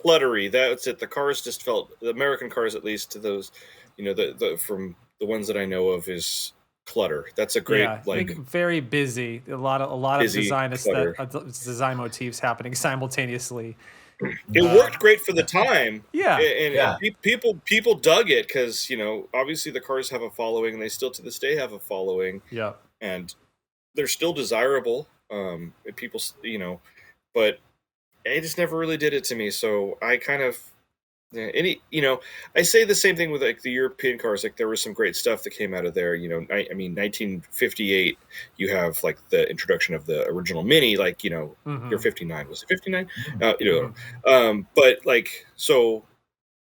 Cluttery. That's it. The cars just felt, the American cars, at least to those, the from the ones that I know of, is clutter. That's a great very busy. A lot of design design motifs happening simultaneously. It worked great for the time. And people dug it because, obviously the cars have a following and they still to this day have a following. Yeah. And they're still desirable. People, but it just never really did it to me. So I kind of, I say the same thing with like the European cars. Like there was some great stuff that came out of there. I mean, 1958, you have like the introduction of the original Mini. Like your 59, was it 59? But like so,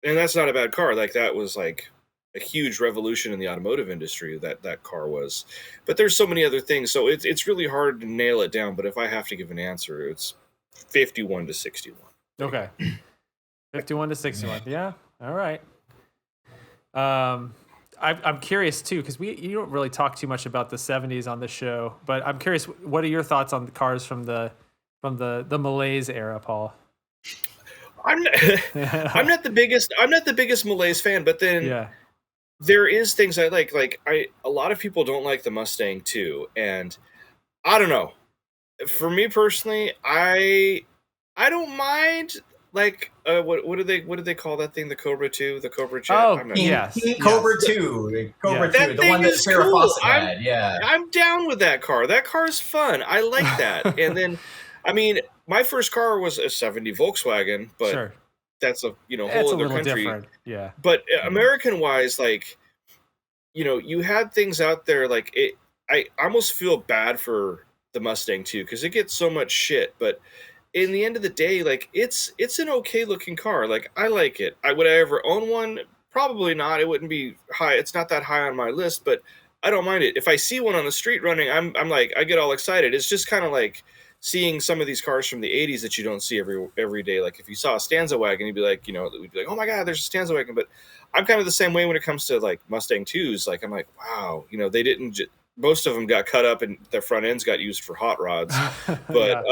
and that's not a bad car. Like that was like a huge revolution in the automotive industry. That car was. But there's so many other things. So it's really hard to nail it down. But if I have to give an answer, it's 51 to 61. Okay. 51 to 61. Yeah. All right. I'm curious too, because you don't really talk too much about the 70s on the show, but I'm curious, what are your thoughts on the cars from the Malaise era, Paul? I'm not the biggest Malaise fan, but then there is things I like. Like a lot of people don't like the Mustang too, and I don't know. For me personally, I don't mind. Like what do they call that thing? The Cobra 2, the Cobra Jet. Oh, Cobra 2, Cobra 2, the one that Testarossas had. I'm down with that car. That car's fun. I like that. And then, I mean, my first car was a '70 Volkswagen, but that's a whole other country. Different. Yeah. But American wise, like you had things out there like it. I almost feel bad for the Mustang too because it gets so much shit, but in the end of the day, like it's an okay looking car. Like I like it. Would I ever own one? Probably not. It wouldn't be high. It's not that high on my list, but I don't mind it. If I see one on the street running, I'm like, I get all excited. It's just kind of like seeing some of these cars from the 80s that you don't see every day. Like if you saw a Stanza wagon, you'd be like, we'd be like, oh my God, there's a Stanza wagon. But I'm kind of the same way when it comes to like Mustang 2s. Like I'm like, wow, they didn't. Most of them got cut up and their front ends got used for hot rods. But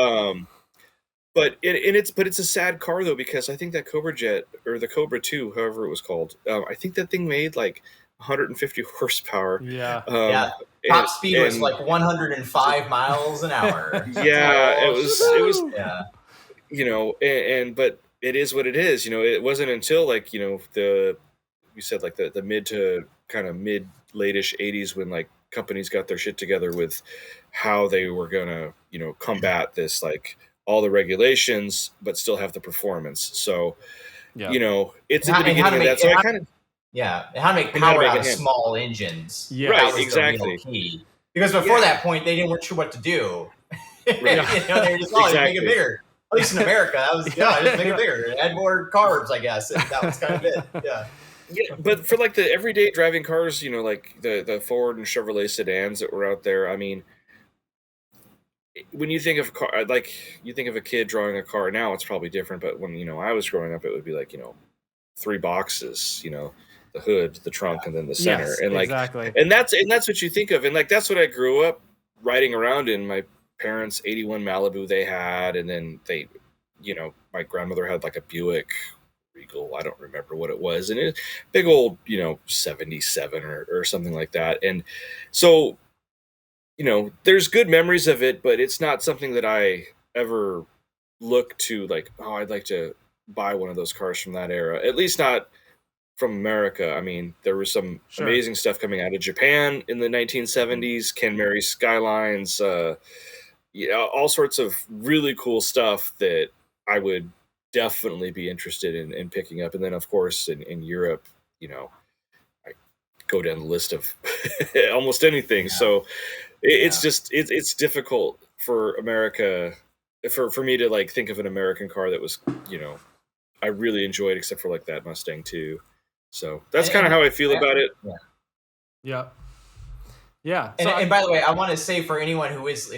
But it's a sad car though, because I think that Cobra Jet or the Cobra 2, however it was called, I think that thing made like 150 horsepower. Top speed was like 105 miles an hour. It was but it is what it is. It wasn't until like you said like the mid to kind of mid late-ish 80s when like companies got their shit together with how they were gonna combat this, like all the regulations, but still have the performance. So, it's at the beginning of that. So I kind of, and how to make power out of small engines. Right, exactly. Key. Because before that point, they weren't sure what to do. They were just make it bigger. At least in America, that was just make it bigger. Add more carbs, I guess. And that was kind of it. Yeah, but for like the everyday driving cars, like the Ford and Chevrolet sedans that were out there, I mean, when you think of car, like you think of a kid drawing a car now, it's probably different. But when I was growing up, it would be like 3 boxes, the hood, the trunk, and then the center, and like and that's what you think of, and like that's what I grew up riding around in. My parents' '81 Malibu they had, and then they, my grandmother had like a Buick Regal, I don't remember what it was, and it big old 77 or something like that, and so. There's good memories of it, but it's not something that I ever look to like, oh, I'd like to buy one of those cars from that era. At least not from America. I mean, there was some amazing stuff coming out of Japan in the 1970s, Ken Mary Skylines, all sorts of really cool stuff that I would definitely be interested in picking up. And then, of course, in Europe, I go down the list of almost anything. Yeah. So it's just it's difficult for America, for me to like think of an American car that was, I really enjoyed, except for like that Mustang too. So that's kind of how I feel about it. Yeah. And by the way, I want to say for anyone who is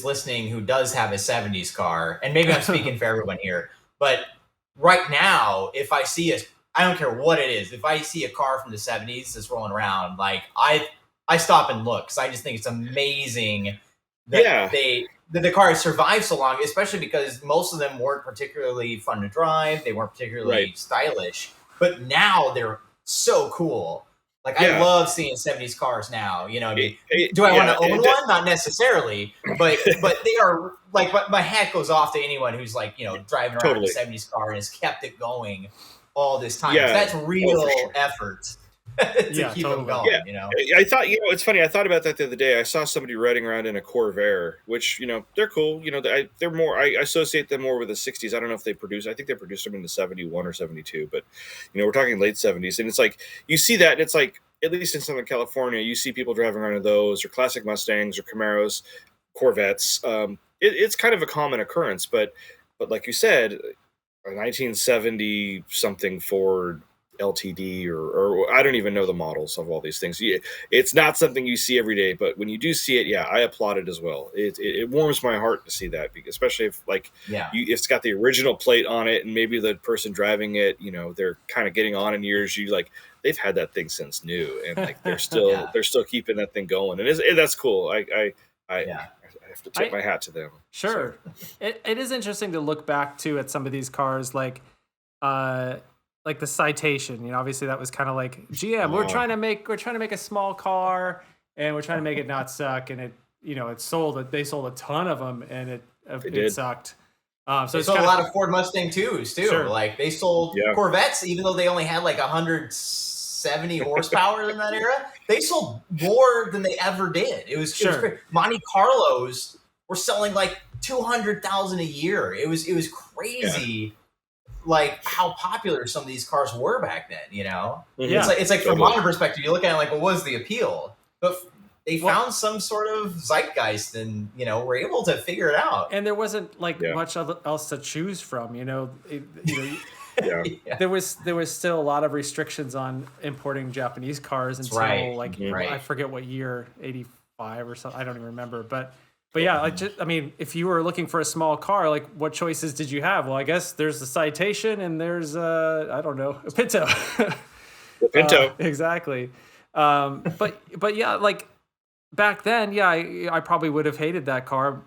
listening who does have a 70s car, and maybe I'm speaking for everyone here, but right now, if I see I don't care what it is, if I see a car from the 70s that's rolling around, like I stop and look, because I just think it's amazing that the car has survived so long, especially because most of them weren't particularly fun to drive, they weren't particularly stylish, but now they're so cool. Like I love seeing 70s cars now. Do I want to own one? Not necessarily, but they are like. But my hat goes off to anyone who's like driving around in a 70s car and has kept it going all this time. Yeah, that's real effort to keep them going. Yeah. I thought it's funny. I thought about that the other day. I saw somebody riding around in a Corvair, which they're cool. They're more. I associate them more with the 60s. I don't know if they produce. I think they produced them in the 71 or 72, but we're talking late 70s, and it's like you see that, and it's like at least in Southern California, you see people driving around in those or classic Mustangs or Camaros, Corvettes. It's kind of a common occurrence, but like you said, a 1970 something Ford LTD or I don't even know the models of all these things. It's not something you see every day, but when you do see it, I applaud it as well. It warms my heart to see that, especially if it's got the original plate on it, and maybe the person driving it, they're kind of getting on in years. They've had that thing since new, and like they're still they're still keeping that thing going, and that's cool. I have to tip my hat to them. Sure, so. It is interesting to look back to at some of these cars, like the Citation. Obviously that was kind of like GM. We're trying to make a small car, and we're trying to make it not suck, and they sold a ton of them, and it sucked. So they sold a lot of Ford Mustang twos too. Sure. Like they sold Corvettes, even though they only had like 170 horsepower in that era. They sold more than they ever did. It was great. Monte Carlos were selling like 200,000 a year. It was crazy. Like how popular some of these cars were back then, It's like from a modern perspective, you look at it like, what was the appeal? But they found some sort of zeitgeist and, were able to figure it out. And there wasn't like much else to choose from, There was still a lot of restrictions on importing Japanese cars until I forget what year, 85 or something. I don't even remember, but if you were looking for a small car, like what choices did you have? Well, I guess there's the Citation and there's I don't know, a Pinto. The Pinto. Exactly. But yeah, like back then, I probably would have hated that car.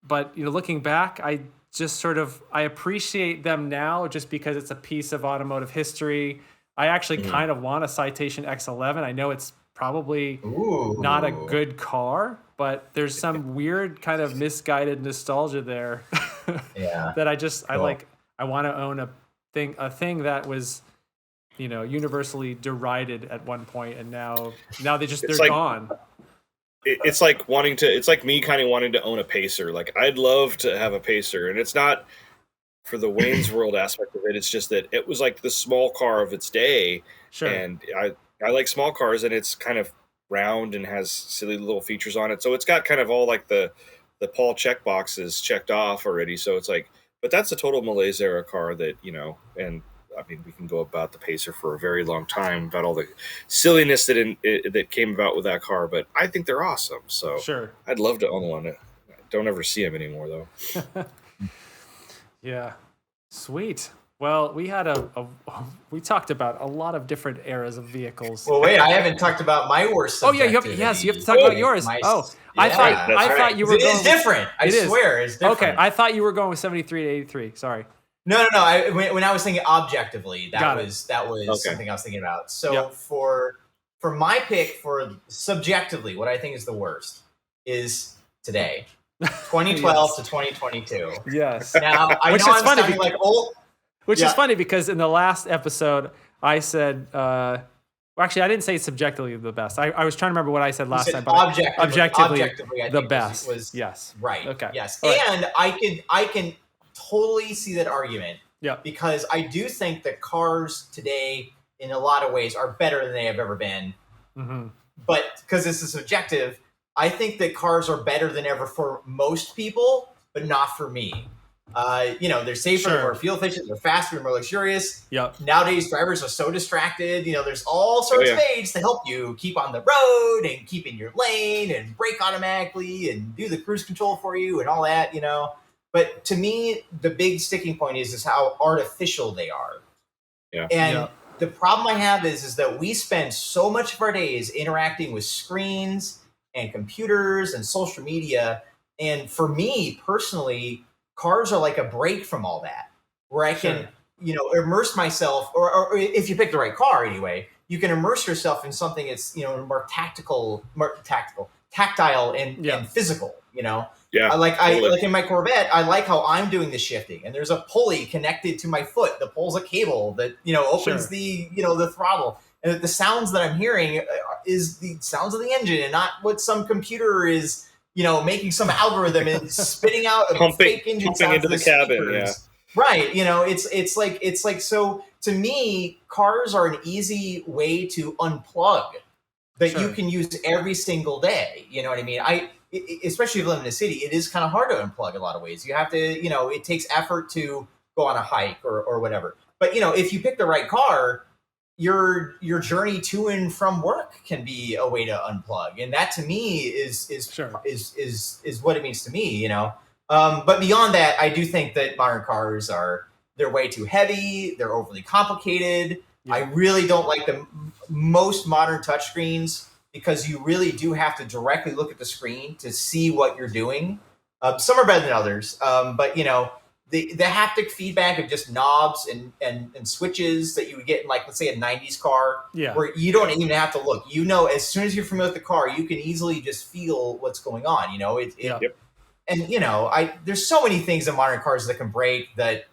But looking back, I just I appreciate them now just because it's a piece of automotive history. I actually kind of want a Citation X11. I know it's probably not a good car, but there's some weird kind of misguided nostalgia there. That I want to own a thing that was universally derided at one point, and now they're gone. It's like me kind of wanting to own a Pacer. Like I'd love to have a Pacer, and it's not for the Wayne's World aspect of it. It's just that it was like the small car of its day. Sure. And I like small cars, and it's kind of round and has silly little features on it. So it's got kind of all like the Paul check boxes checked off already. So it's like, but that's a total Malaise era car that, and I mean, we can go about the Pacer for a very long time about all the silliness that came about with that car, but I think they're awesome. So sure, I'd love to own one. I don't ever see them anymore though. Yeah. Sweet. Well, we had we talked about a lot of different eras of vehicles. Well, wait, I haven't talked about my worst. Oh yeah, you have to talk about yours. I thought you were. It's different. I swear, it's different. Okay, I thought you were going with 73 to 83. Sorry. No. When I was thinking objectively, that was something I was thinking about. So for my pick for subjectively, what I think is the worst is today, 2012 to 2022. Yes. Now I know I'm sounding like old. Which is funny because in the last episode, I said, well, actually, I didn't say subjectively the best. I was trying to remember what I said last time, but objectively I the think best. was yes. right. Okay. Yes. All right. And I can totally see that argument. Yeah. Because I do think that cars today, in a lot of ways, are better than they have ever been. Mm-hmm. But because this is subjective, I think that cars are better than ever for most people, but not for me. They're safer, they're more fuel efficient, they're faster, they're more luxurious. Yep. Nowadays, drivers are so distracted. There's all sorts of aids to help you keep on the road and keep in your lane and brake automatically and do the cruise control for you and all that. But to me, the big sticking point is how artificial they are. Yeah. And the problem I have is that we spend so much of our days interacting with screens and computers and social media. And for me personally, cars are like a break from all that, where I can, immerse myself, or if you pick the right car anyway, you can immerse yourself in something that's, more tactile and physical, Yeah. Like in my Corvette, I like how I'm doing the shifting, and there's a pulley connected to my foot that pulls a cable that, opens the throttle. And the sounds that I'm hearing is the sounds of the engine and not what some computer is, making some algorithm and spitting out fake engine sounds into the cabin. Speakers. Right. It's like, so to me, cars are an easy way to unplug that you can use every single day. You know what I mean? Especially if you live in a city, it is kind of hard to unplug in a lot of ways. You have to, it takes effort to go on a hike or whatever. But, if you pick the right car, your journey to and from work can be a way to unplug. And that to me is what it means to me, But beyond that, I do think that modern cars they're way too heavy. They're overly complicated. Yeah. I really don't like the most modern touchscreens because you really do have to directly look at the screen to see what you're doing. Some are better than others. But the haptic feedback of just knobs and switches that you would get in, like, let's say a 90s car, where you don't even have to look. As soon as you're familiar with the car, you can easily just feel what's going on. And there's so many things in modern cars that can break that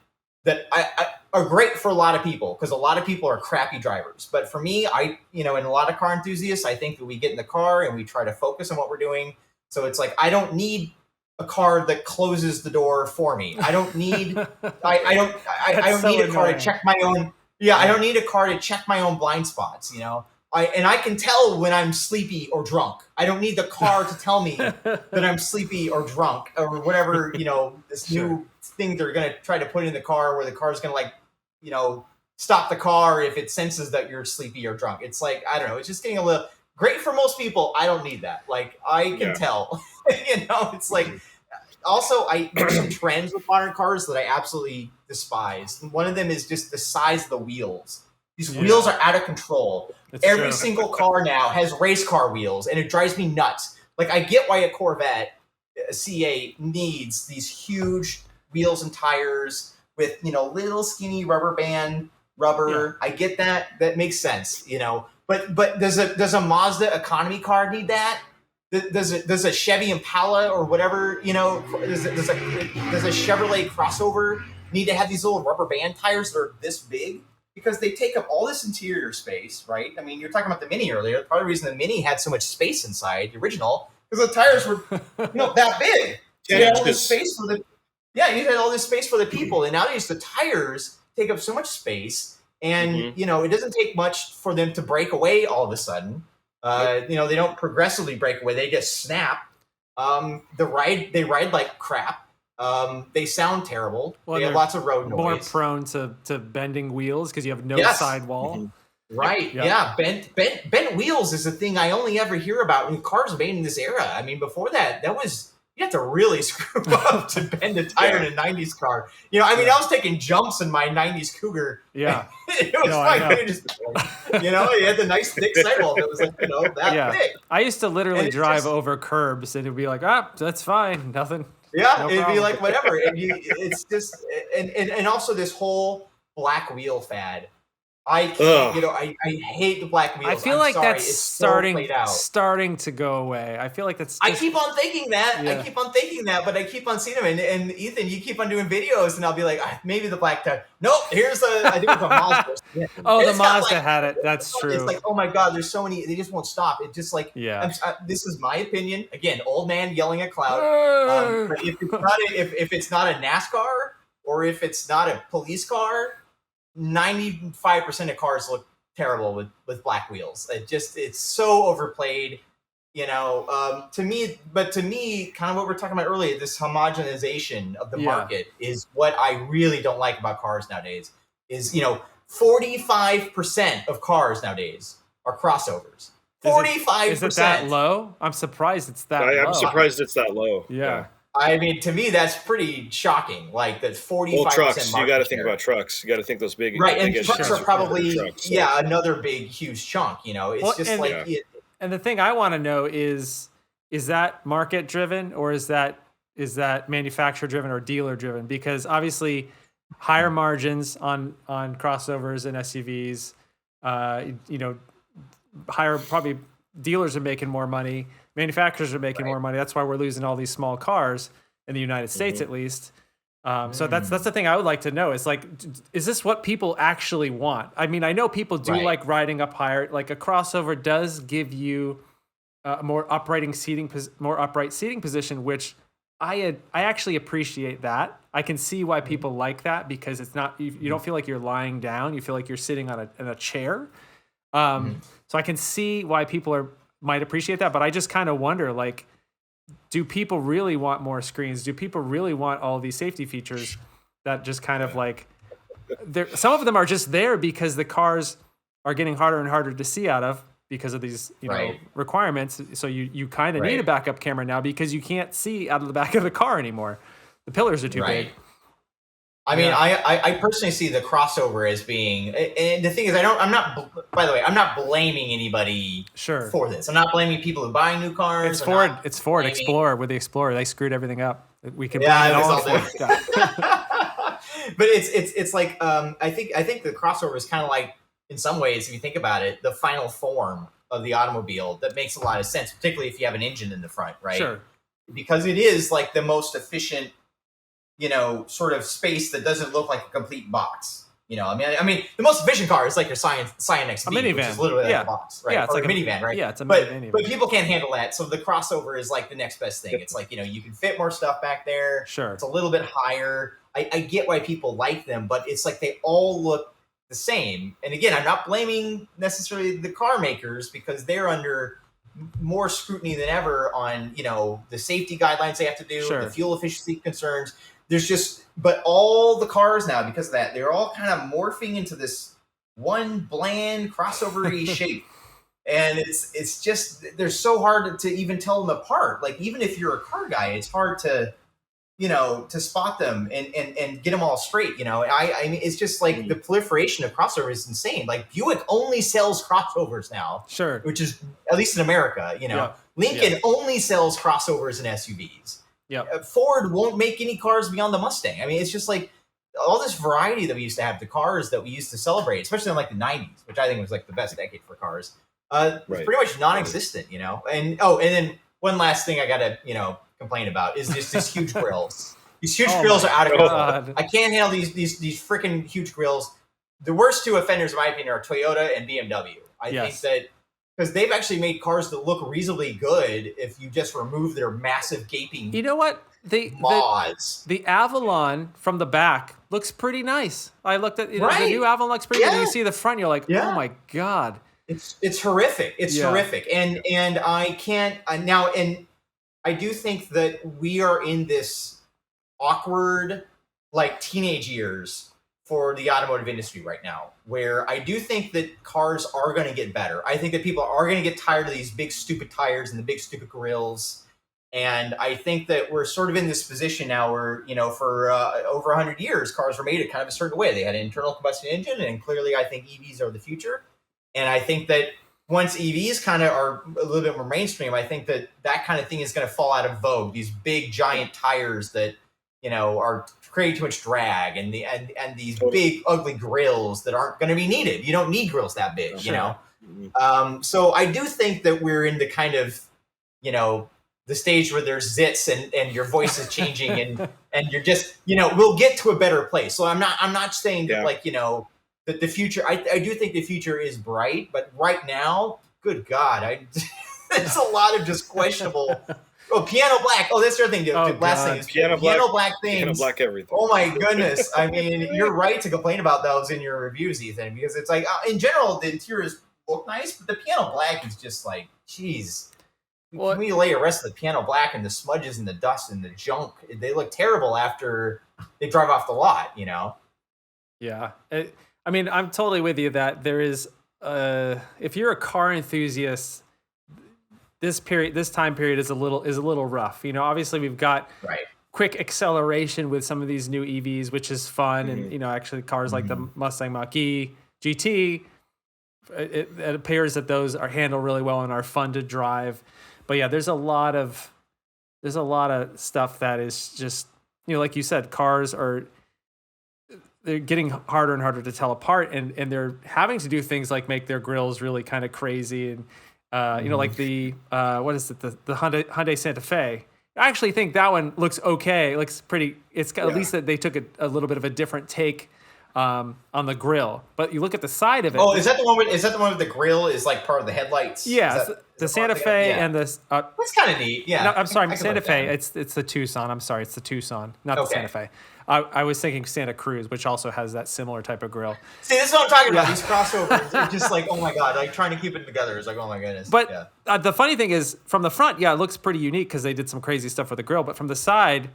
are great for a lot of people, because a lot of people are crappy drivers. But for me, and a lot of car enthusiasts, I think that we get in the car and we try to focus on what we're doing. So it's like, I don't need a car that closes the door for me. I don't need I don't need a car to check my own I don't need a car to check my own blind spots, I can tell when I'm sleepy or drunk. I don't need the car to tell me that I'm sleepy or drunk or whatever, this new thing they're going to try to put in the car where the car's going to stop the car if it senses that you're sleepy or drunk. It's like, I don't know, it's just getting a little great for most people. I don't need that. Like, I can tell, it's like, also, there's some trends with modern cars that I absolutely despise. One of them is just the size of the wheels. These wheels are out of control. Every single car now has race car wheels, and it drives me nuts. Like, I get why a Corvette, a C8, needs these huge wheels and tires with, little skinny rubber band rubber. Yeah. I get that. That makes sense, But does a Mazda economy car need that? Does a Chevy Impala or whatever, does a Chevrolet crossover need to have these little rubber band tires that are this big? Because they take up all this interior space, right? I mean, you're talking about the Mini earlier. Part of the reason the Mini had so much space inside, the original, because the tires were, that big. You had all this space for you had all this space for the people. And nowadays the tires take up so much space, and, it doesn't take much for them to break away all of a sudden. They don't progressively break away. They just snap. They ride like crap. They sound terrible. Well, they have lots of road noise. More prone to bending wheels because you have no sidewall. Mm-hmm. Right. Yeah. Bent wheels is a thing I only ever hear about in cars made in this era. I mean, before that was, you have to really screw up to bend a tire in a 90s car. I was taking jumps in my 90s Cougar. Yeah. It was you had the nice thick sidewall that was like, that thick. I used to literally drive over curbs, and it'd be like, that's fine. Nothing. Yeah, no it'd be like whatever. And it's just, and also this whole black wheel fad. I can't, I hate the black wheels. I feel I'm like sorry. that's It's so played out. starting to go away. I feel like that's just, I keep on thinking that. Yeah. I keep on thinking that, but I keep on seeing them. And Ethan, you keep on doing videos, and I'll be like, maybe the black tire. Nope, I think it's a Mazda. Yeah. Oh, the It's got, Mazda like, had it. That's true. It's like, oh my God, there's so many. They just won't stop. It just like, Yeah. this is my opinion. Again, old man yelling at cloud. But if it's not a NASCAR or if it's not a police car, 95% of cars look terrible with black wheels. It's so overplayed, to me, kind of what we are talking about earlier, this homogenization of the market is what I really don't like about cars nowadays is, 45% of cars nowadays are crossovers. 45%. Is it that low? I'm surprised it's that low. I'm surprised it's that low. Yeah. I mean, to me, that's pretty shocking. Like, that's 45%. Well, trucks. You got to think about trucks. You got to think those big. Right, and trucks are probably trucks, so. another big, huge chunk. It's and the thing I want to know is that market driven or is that manufacturer driven or dealer driven? Because obviously, higher margins on crossovers and SUVs. Higher probably dealers are making more money. Manufacturers are making more money. That's why we're losing all these small cars in the United States, at least. So that's the thing I would like to know is like, is this what people actually want? I mean, I know people do like riding up higher. Like a crossover does give you a more upright seating position, which I actually appreciate that. I can see why people like that because it's not you don't feel like you're lying down. You feel like you're sitting in a chair. So I can see why people might appreciate that, but I just kind of wonder, like, do people really want more screens? Do people really want all these safety features that just kind of like, some of them are just there because the cars are getting harder and harder to see out of because of these, requirements. So you kind of need a backup camera now because you can't see out of the back of the car anymore. The pillars are too big. I mean, I personally see the crossover as being, and the thing is, by the way, I'm not blaming anybody for this. I'm not blaming people who buy new cars. It's Ford Explorer with the Explorer. They screwed everything up. We can blame it all on Ford. But it's like, I think the crossover is kind of like, in some ways, if you think about it, the final form of the automobile that makes a lot of sense, particularly if you have an engine in the front, right? Sure. Because it is like the most efficient, sort of space that doesn't look like a complete box. I mean, the most efficient car is like your Scion XB, which is literally like a box, right? Yeah, it's like a minivan, right? Yeah, it's a minivan. But people can't handle that, so the crossover is like the next best thing. It's like, you can fit more stuff back there. Sure. It's a little bit higher. I get why people like them, but it's like they all look the same. And again, I'm not blaming necessarily the car makers because they're under more scrutiny than ever on, the safety guidelines they have to do, the fuel efficiency concerns. But all the cars now, because of that, they're all kind of morphing into this one bland crossover-y shape. And it's just, they're so hard to even tell them apart. Like, even if you're a car guy, it's hard to spot them and get them all straight. I mean, it's just like the proliferation of crossovers is insane. Like, Buick only sells crossovers now. Sure. Which is, at least in America, Lincoln only sells crossovers and SUVs. Yeah, Ford won't make any cars beyond the Mustang. I mean, it's just like all this variety that we used to have, the cars that we used to celebrate, especially in like the 90s, which I think was like the best decade for cars. It's pretty much non-existent, And then one last thing I gotta, complain about is just these huge grills. These huge grills are out of control. I can't handle these freaking huge grills. The worst two offenders, in my opinion, are Toyota and BMW. I think that because they've actually made cars that look reasonably good if you just remove their massive gaping. You know what? The Avalon from the back looks pretty nice. I looked at the new Avalon looks pretty good. You see the front, you're like, oh my God. It's horrific. It's horrific. And I can't now, and I do think that we are in this awkward, like, teenage years for the automotive industry right now, where I do think that cars are going to get better. I think that people are going to get tired of these big, stupid tires and the big, stupid grills. And I think that we're sort of in this position now where, for over 100 years, cars were made a kind of a certain way. They had an internal combustion engine, and clearly I think EVs are the future. And I think that once EVs kind of are a little bit more mainstream, I think that kind of thing is going to fall out of vogue. These big, giant tires that are creating too much drag, and these big ugly grills that aren't going to be needed. You don't need grills that big, Sure. So I do think that we're in the kind of, the stage where there's zits and your voice is changing and you're just, we'll get to a better place. So I'm not saying that that the future, I do think the future is bright, but right now, good God, there's a lot of just questionable. Oh, piano black. Oh, that's the other thing. The last thing is piano black things. Piano black everything. Oh my goodness. I mean, you're right to complain about those in your reviews, Ethan, because it's like, in general, the interiors look nice, but the piano black is just like, geez. Well, when you lay the rest of the piano black and the smudges and the dust and the junk, they look terrible after they drive off the lot, Yeah. I mean, I'm totally with you that there is, if you're a car enthusiast, this time period is a little rough. Obviously we've got quick acceleration with some of these new EVs, which is fun. And, actually cars like the Mustang Mach-E GT, it appears that those are handled really well and are fun to drive. But yeah, there's a lot of stuff that is just, like you said, they're getting harder and harder to tell apart, and they're having to do things like make their grills really kind of crazy. And, like the, what is it? The Hyundai Santa Fe. I actually think that one looks okay. It looks pretty, at least that they took a little bit of a different take on the grill. But you look at the side of it. Oh, is that the one with the grill is like part of the headlights? Yeah, the Santa Fe and the. That's kind of neat. Yeah. No, I'm sorry, Santa Fe. It's the Tucson. I'm sorry, it's the Tucson, not the Santa Fe. I was thinking Santa Cruz, which also has that similar type of grill. See, this is what I'm talking about. These crossovers, they're just like, oh my God, like trying to keep it together. It's like, oh my goodness. But the funny thing is, from the front, it looks pretty unique because they did some crazy stuff with the grill. But from the side,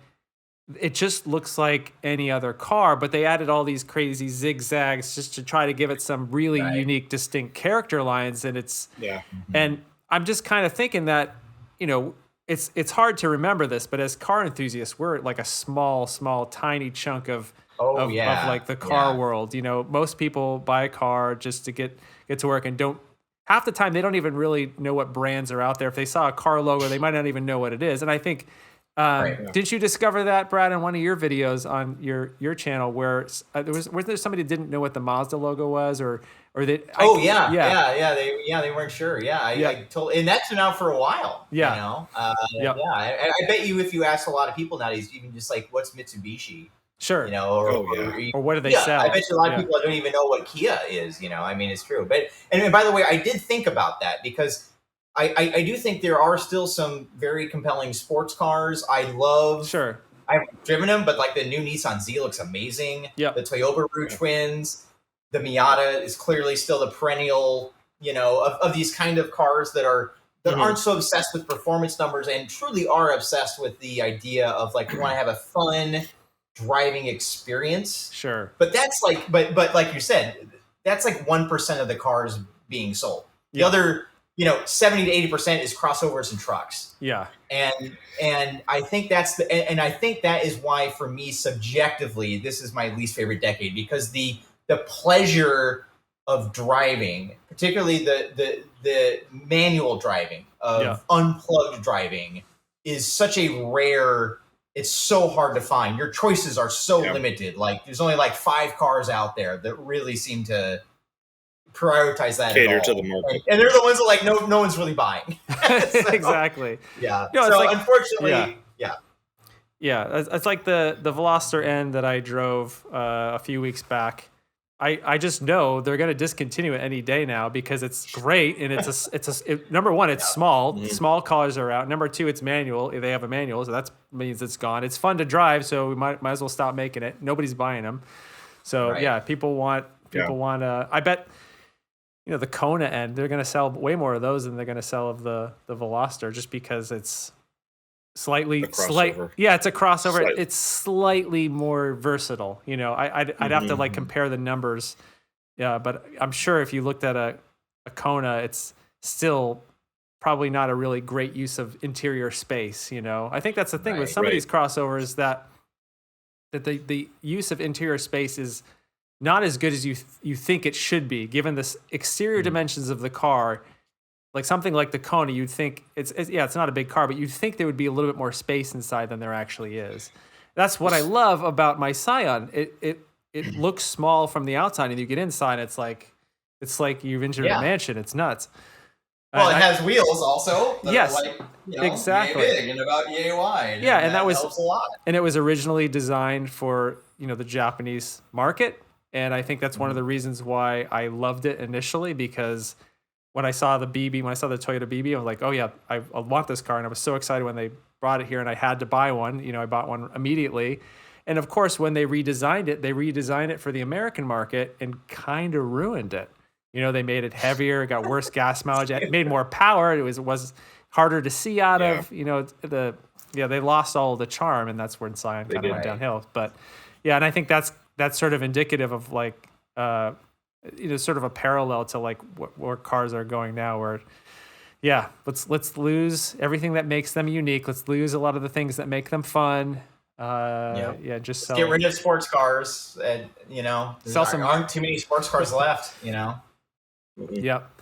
it just looks like any other car. But they added all these crazy zigzags just to try to give it some really unique, distinct character lines. And and I'm just kind of thinking that, it's hard to remember this, but as car enthusiasts, we're like a small, tiny chunk of like the car world. Most people buy a car just to get to work and half the time they don't even really know what brands are out there. If they saw a car logo, they might not even know what it is. And I think, didn't you discover that, Brad, in one of your videos on your channel where wasn't there somebody that didn't know what the Mazda logo was or they? They weren't sure. I told, and that's been out for a while. I bet you if you ask a lot of people nowadays, even just like what's Mitsubishi, sure, or what do they sell? I bet you a lot of people don't even know what Kia is. I mean, it's true. But and by the way, I did think about that because I do think there are still some very compelling sports cars. I love. Sure. I haven't driven them, but like the new Nissan Z looks amazing. Yeah. The Toyota twins. The Miata is clearly still the perennial, of these kind of cars that aren't so obsessed with performance numbers and truly are obsessed with the idea of like, we want to have a fun driving experience. Sure. But that's like, but like you said, that's like 1% of the cars being sold. The other, 70 to 80% is crossovers and trucks. Yeah. And I think and I think that is why for me subjectively, this is my least favorite decade because the pleasure of driving, particularly the manual driving of unplugged driving, is such a rare. It's so hard to find. Your choices are so limited. Like there's only like 5 cars out there that really seem to prioritize that. Cater to the market, and they're the ones that like no one's really buying. So, exactly. Yeah. So unfortunately, Yeah, it's like the Veloster N that I drove a few weeks back. I just know they're going to discontinue it any day now because it's great and number one, it's small. Small cars are out. Number two, it's manual. They have a manual, so that means it's gone. It's fun to drive, so we might as well stop making it. Nobody's buying them. So people want. I bet the Kona N, they're going to sell way more of those than they're going to sell of the Veloster, just because it's it's a crossover. Slight. It's slightly more versatile. I'd have to like compare the numbers. Yeah, but I'm sure if you looked at a Kona, it's still probably not a really great use of interior space. I think that's the thing with some of these crossovers that the use of interior space is not as good as you think it should be, given the exterior dimensions of the car. Like something like the Kona, you'd think it's not a big car, but you'd think there would be a little bit more space inside than there actually is. that's what I love about my Scion. It looks small from the outside, and you get inside, it's like you've entered a mansion. It's nuts. Well, it has wheels also. Yes, like, exactly. Yay big and about yay wide. Yeah, and that helps a lot. And it was originally designed for the Japanese market, and I think that's one of the reasons why I loved it initially, because when I saw the Toyota BB, I was like, oh yeah, I want this car, and I was so excited when they brought it here, and I had to buy one. I bought one immediately. And of course, when they redesigned it for the American market and kind of ruined it. They made it heavier, it got worse gas mileage, it made more power, it was harder to see out of. They lost all the charm, and that's when Scion kind of went downhill. But and I think that's sort of indicative of like sort of a parallel to like where cars are going now, where let's lose everything that makes them unique. Let's lose a lot of the things that make them fun. Just get rid of sports cars, and aren't too many sports cars left. Yep.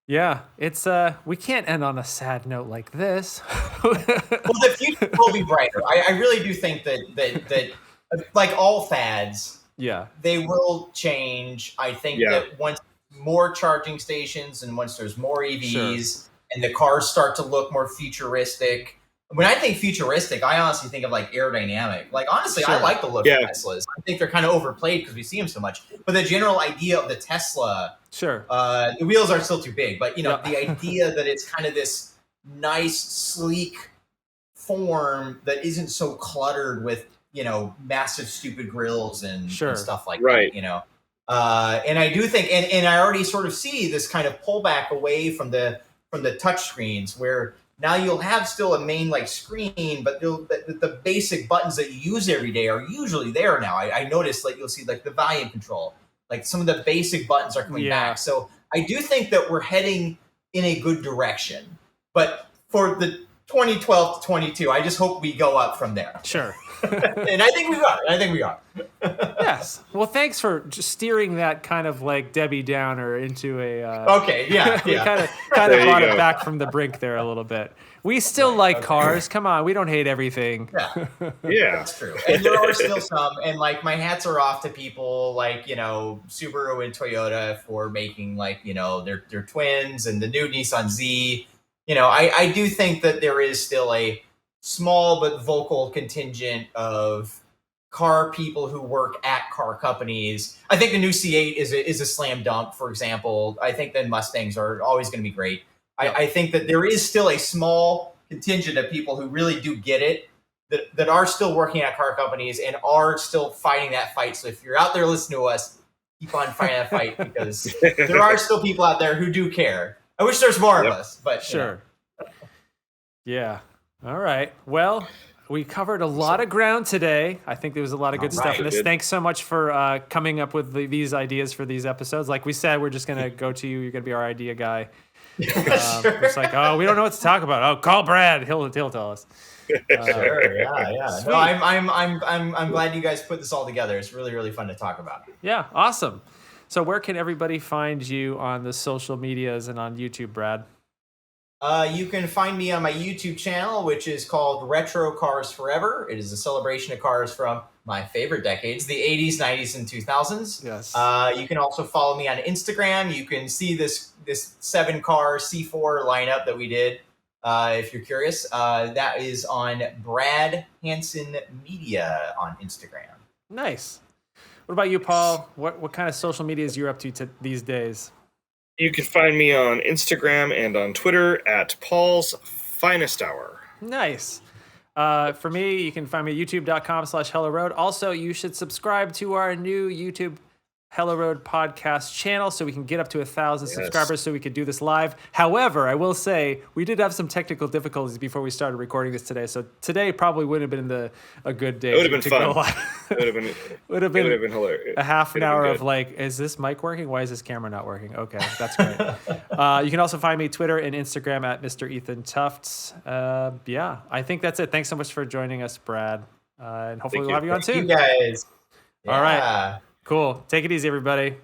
Yeah, it's we can't end on a sad note like this. Well, the future will be brighter. I really do think that like all fads, they will change. I think that once more charging stations and once there's more EVs and the cars start to look more futuristic. When I think futuristic, I honestly think of like aerodynamic. Like, honestly, I like the look of Teslas. I think they're kind of overplayed because we see them so much. But the general idea of the Tesla, the wheels are still too big. But, the idea that it's kind of this nice, sleek form that isn't so cluttered with, massive, stupid grills and stuff like that, And I do think, and I already sort of see this kind of pullback away from the touch screens where now you'll have still a main like screen, but the basic buttons that you use every day are usually there now. I noticed like you'll see like the volume control, like some of the basic buttons are coming back. So I do think that we're heading in a good direction. But for the 2012 to 22, I just hope we go up from there. Sure. And I think we are. Yes. Well, thanks for just steering that kind of like Debbie Downer into a. Okay. Yeah. We kind of brought it back from the brink there a little bit. We still like cars. Come on, we don't hate everything. Yeah, that's true. And there are still some, and like my hats are off to people like Subaru and Toyota for making like their twins and the new Nissan Z. I do think that there is still a small but vocal contingent of car people who work at car companies. I think the new C8 is a slam dunk, for example. I think the Mustangs are always going to be great. I think that there is still a small contingent of people who really do get it, that are still working at car companies and are still fighting that fight. So if you're out there listening to us, keep on fighting that fight, because there are still people out there who do care. I wish there's more of us, but sure. Yeah. All right. Well, we covered a lot of ground today. I think there was a lot of good stuff in this. Thanks so much for coming up with these ideas for these episodes. Like we said, we're just going to go to you. You're going to be our idea guy. It's like, oh, we don't know what to talk about. Oh, call Brad. He'll tell us. Sure. Yeah. No, I'm glad you guys put this all together. It's really, really fun to talk about. Yeah. Awesome. So where can everybody find you on the social medias and on YouTube, Brad? You can find me on my YouTube channel, which is called Retro Cars Forever. It is a celebration of cars from my favorite decades, the 80s, 90s, and 2000s. Yes. You can also follow me on Instagram. You can see this 7-car C4 lineup that we did, if you're curious. That is on Brad Hansen Media on Instagram. Nice. What about you, Paul? What kind of social medias you're up to these days? You can find me on Instagram and on Twitter at Paul's Finest Hour. Nice. For me, you can find me at youtube.com/Hello Road. Also, you should subscribe to our new YouTube Hello Road podcast channel so we can get up to 1,000 subscribers so we could do this live. However, I will say we did have some technical difficulties before we started recording this today. So today probably wouldn't have been a good day. It would have been fun. Go live. Would have been hilarious. A half an hour of like, is this mic working? Why is this camera not working? Okay, that's great. You can also find me Twitter and Instagram at Mr. Ethan Tufts. Yeah, I think that's it. Thanks so much for joining us, Brad. And hopefully we'll have you on soon. You guys. All right. Cool. Take it easy, everybody.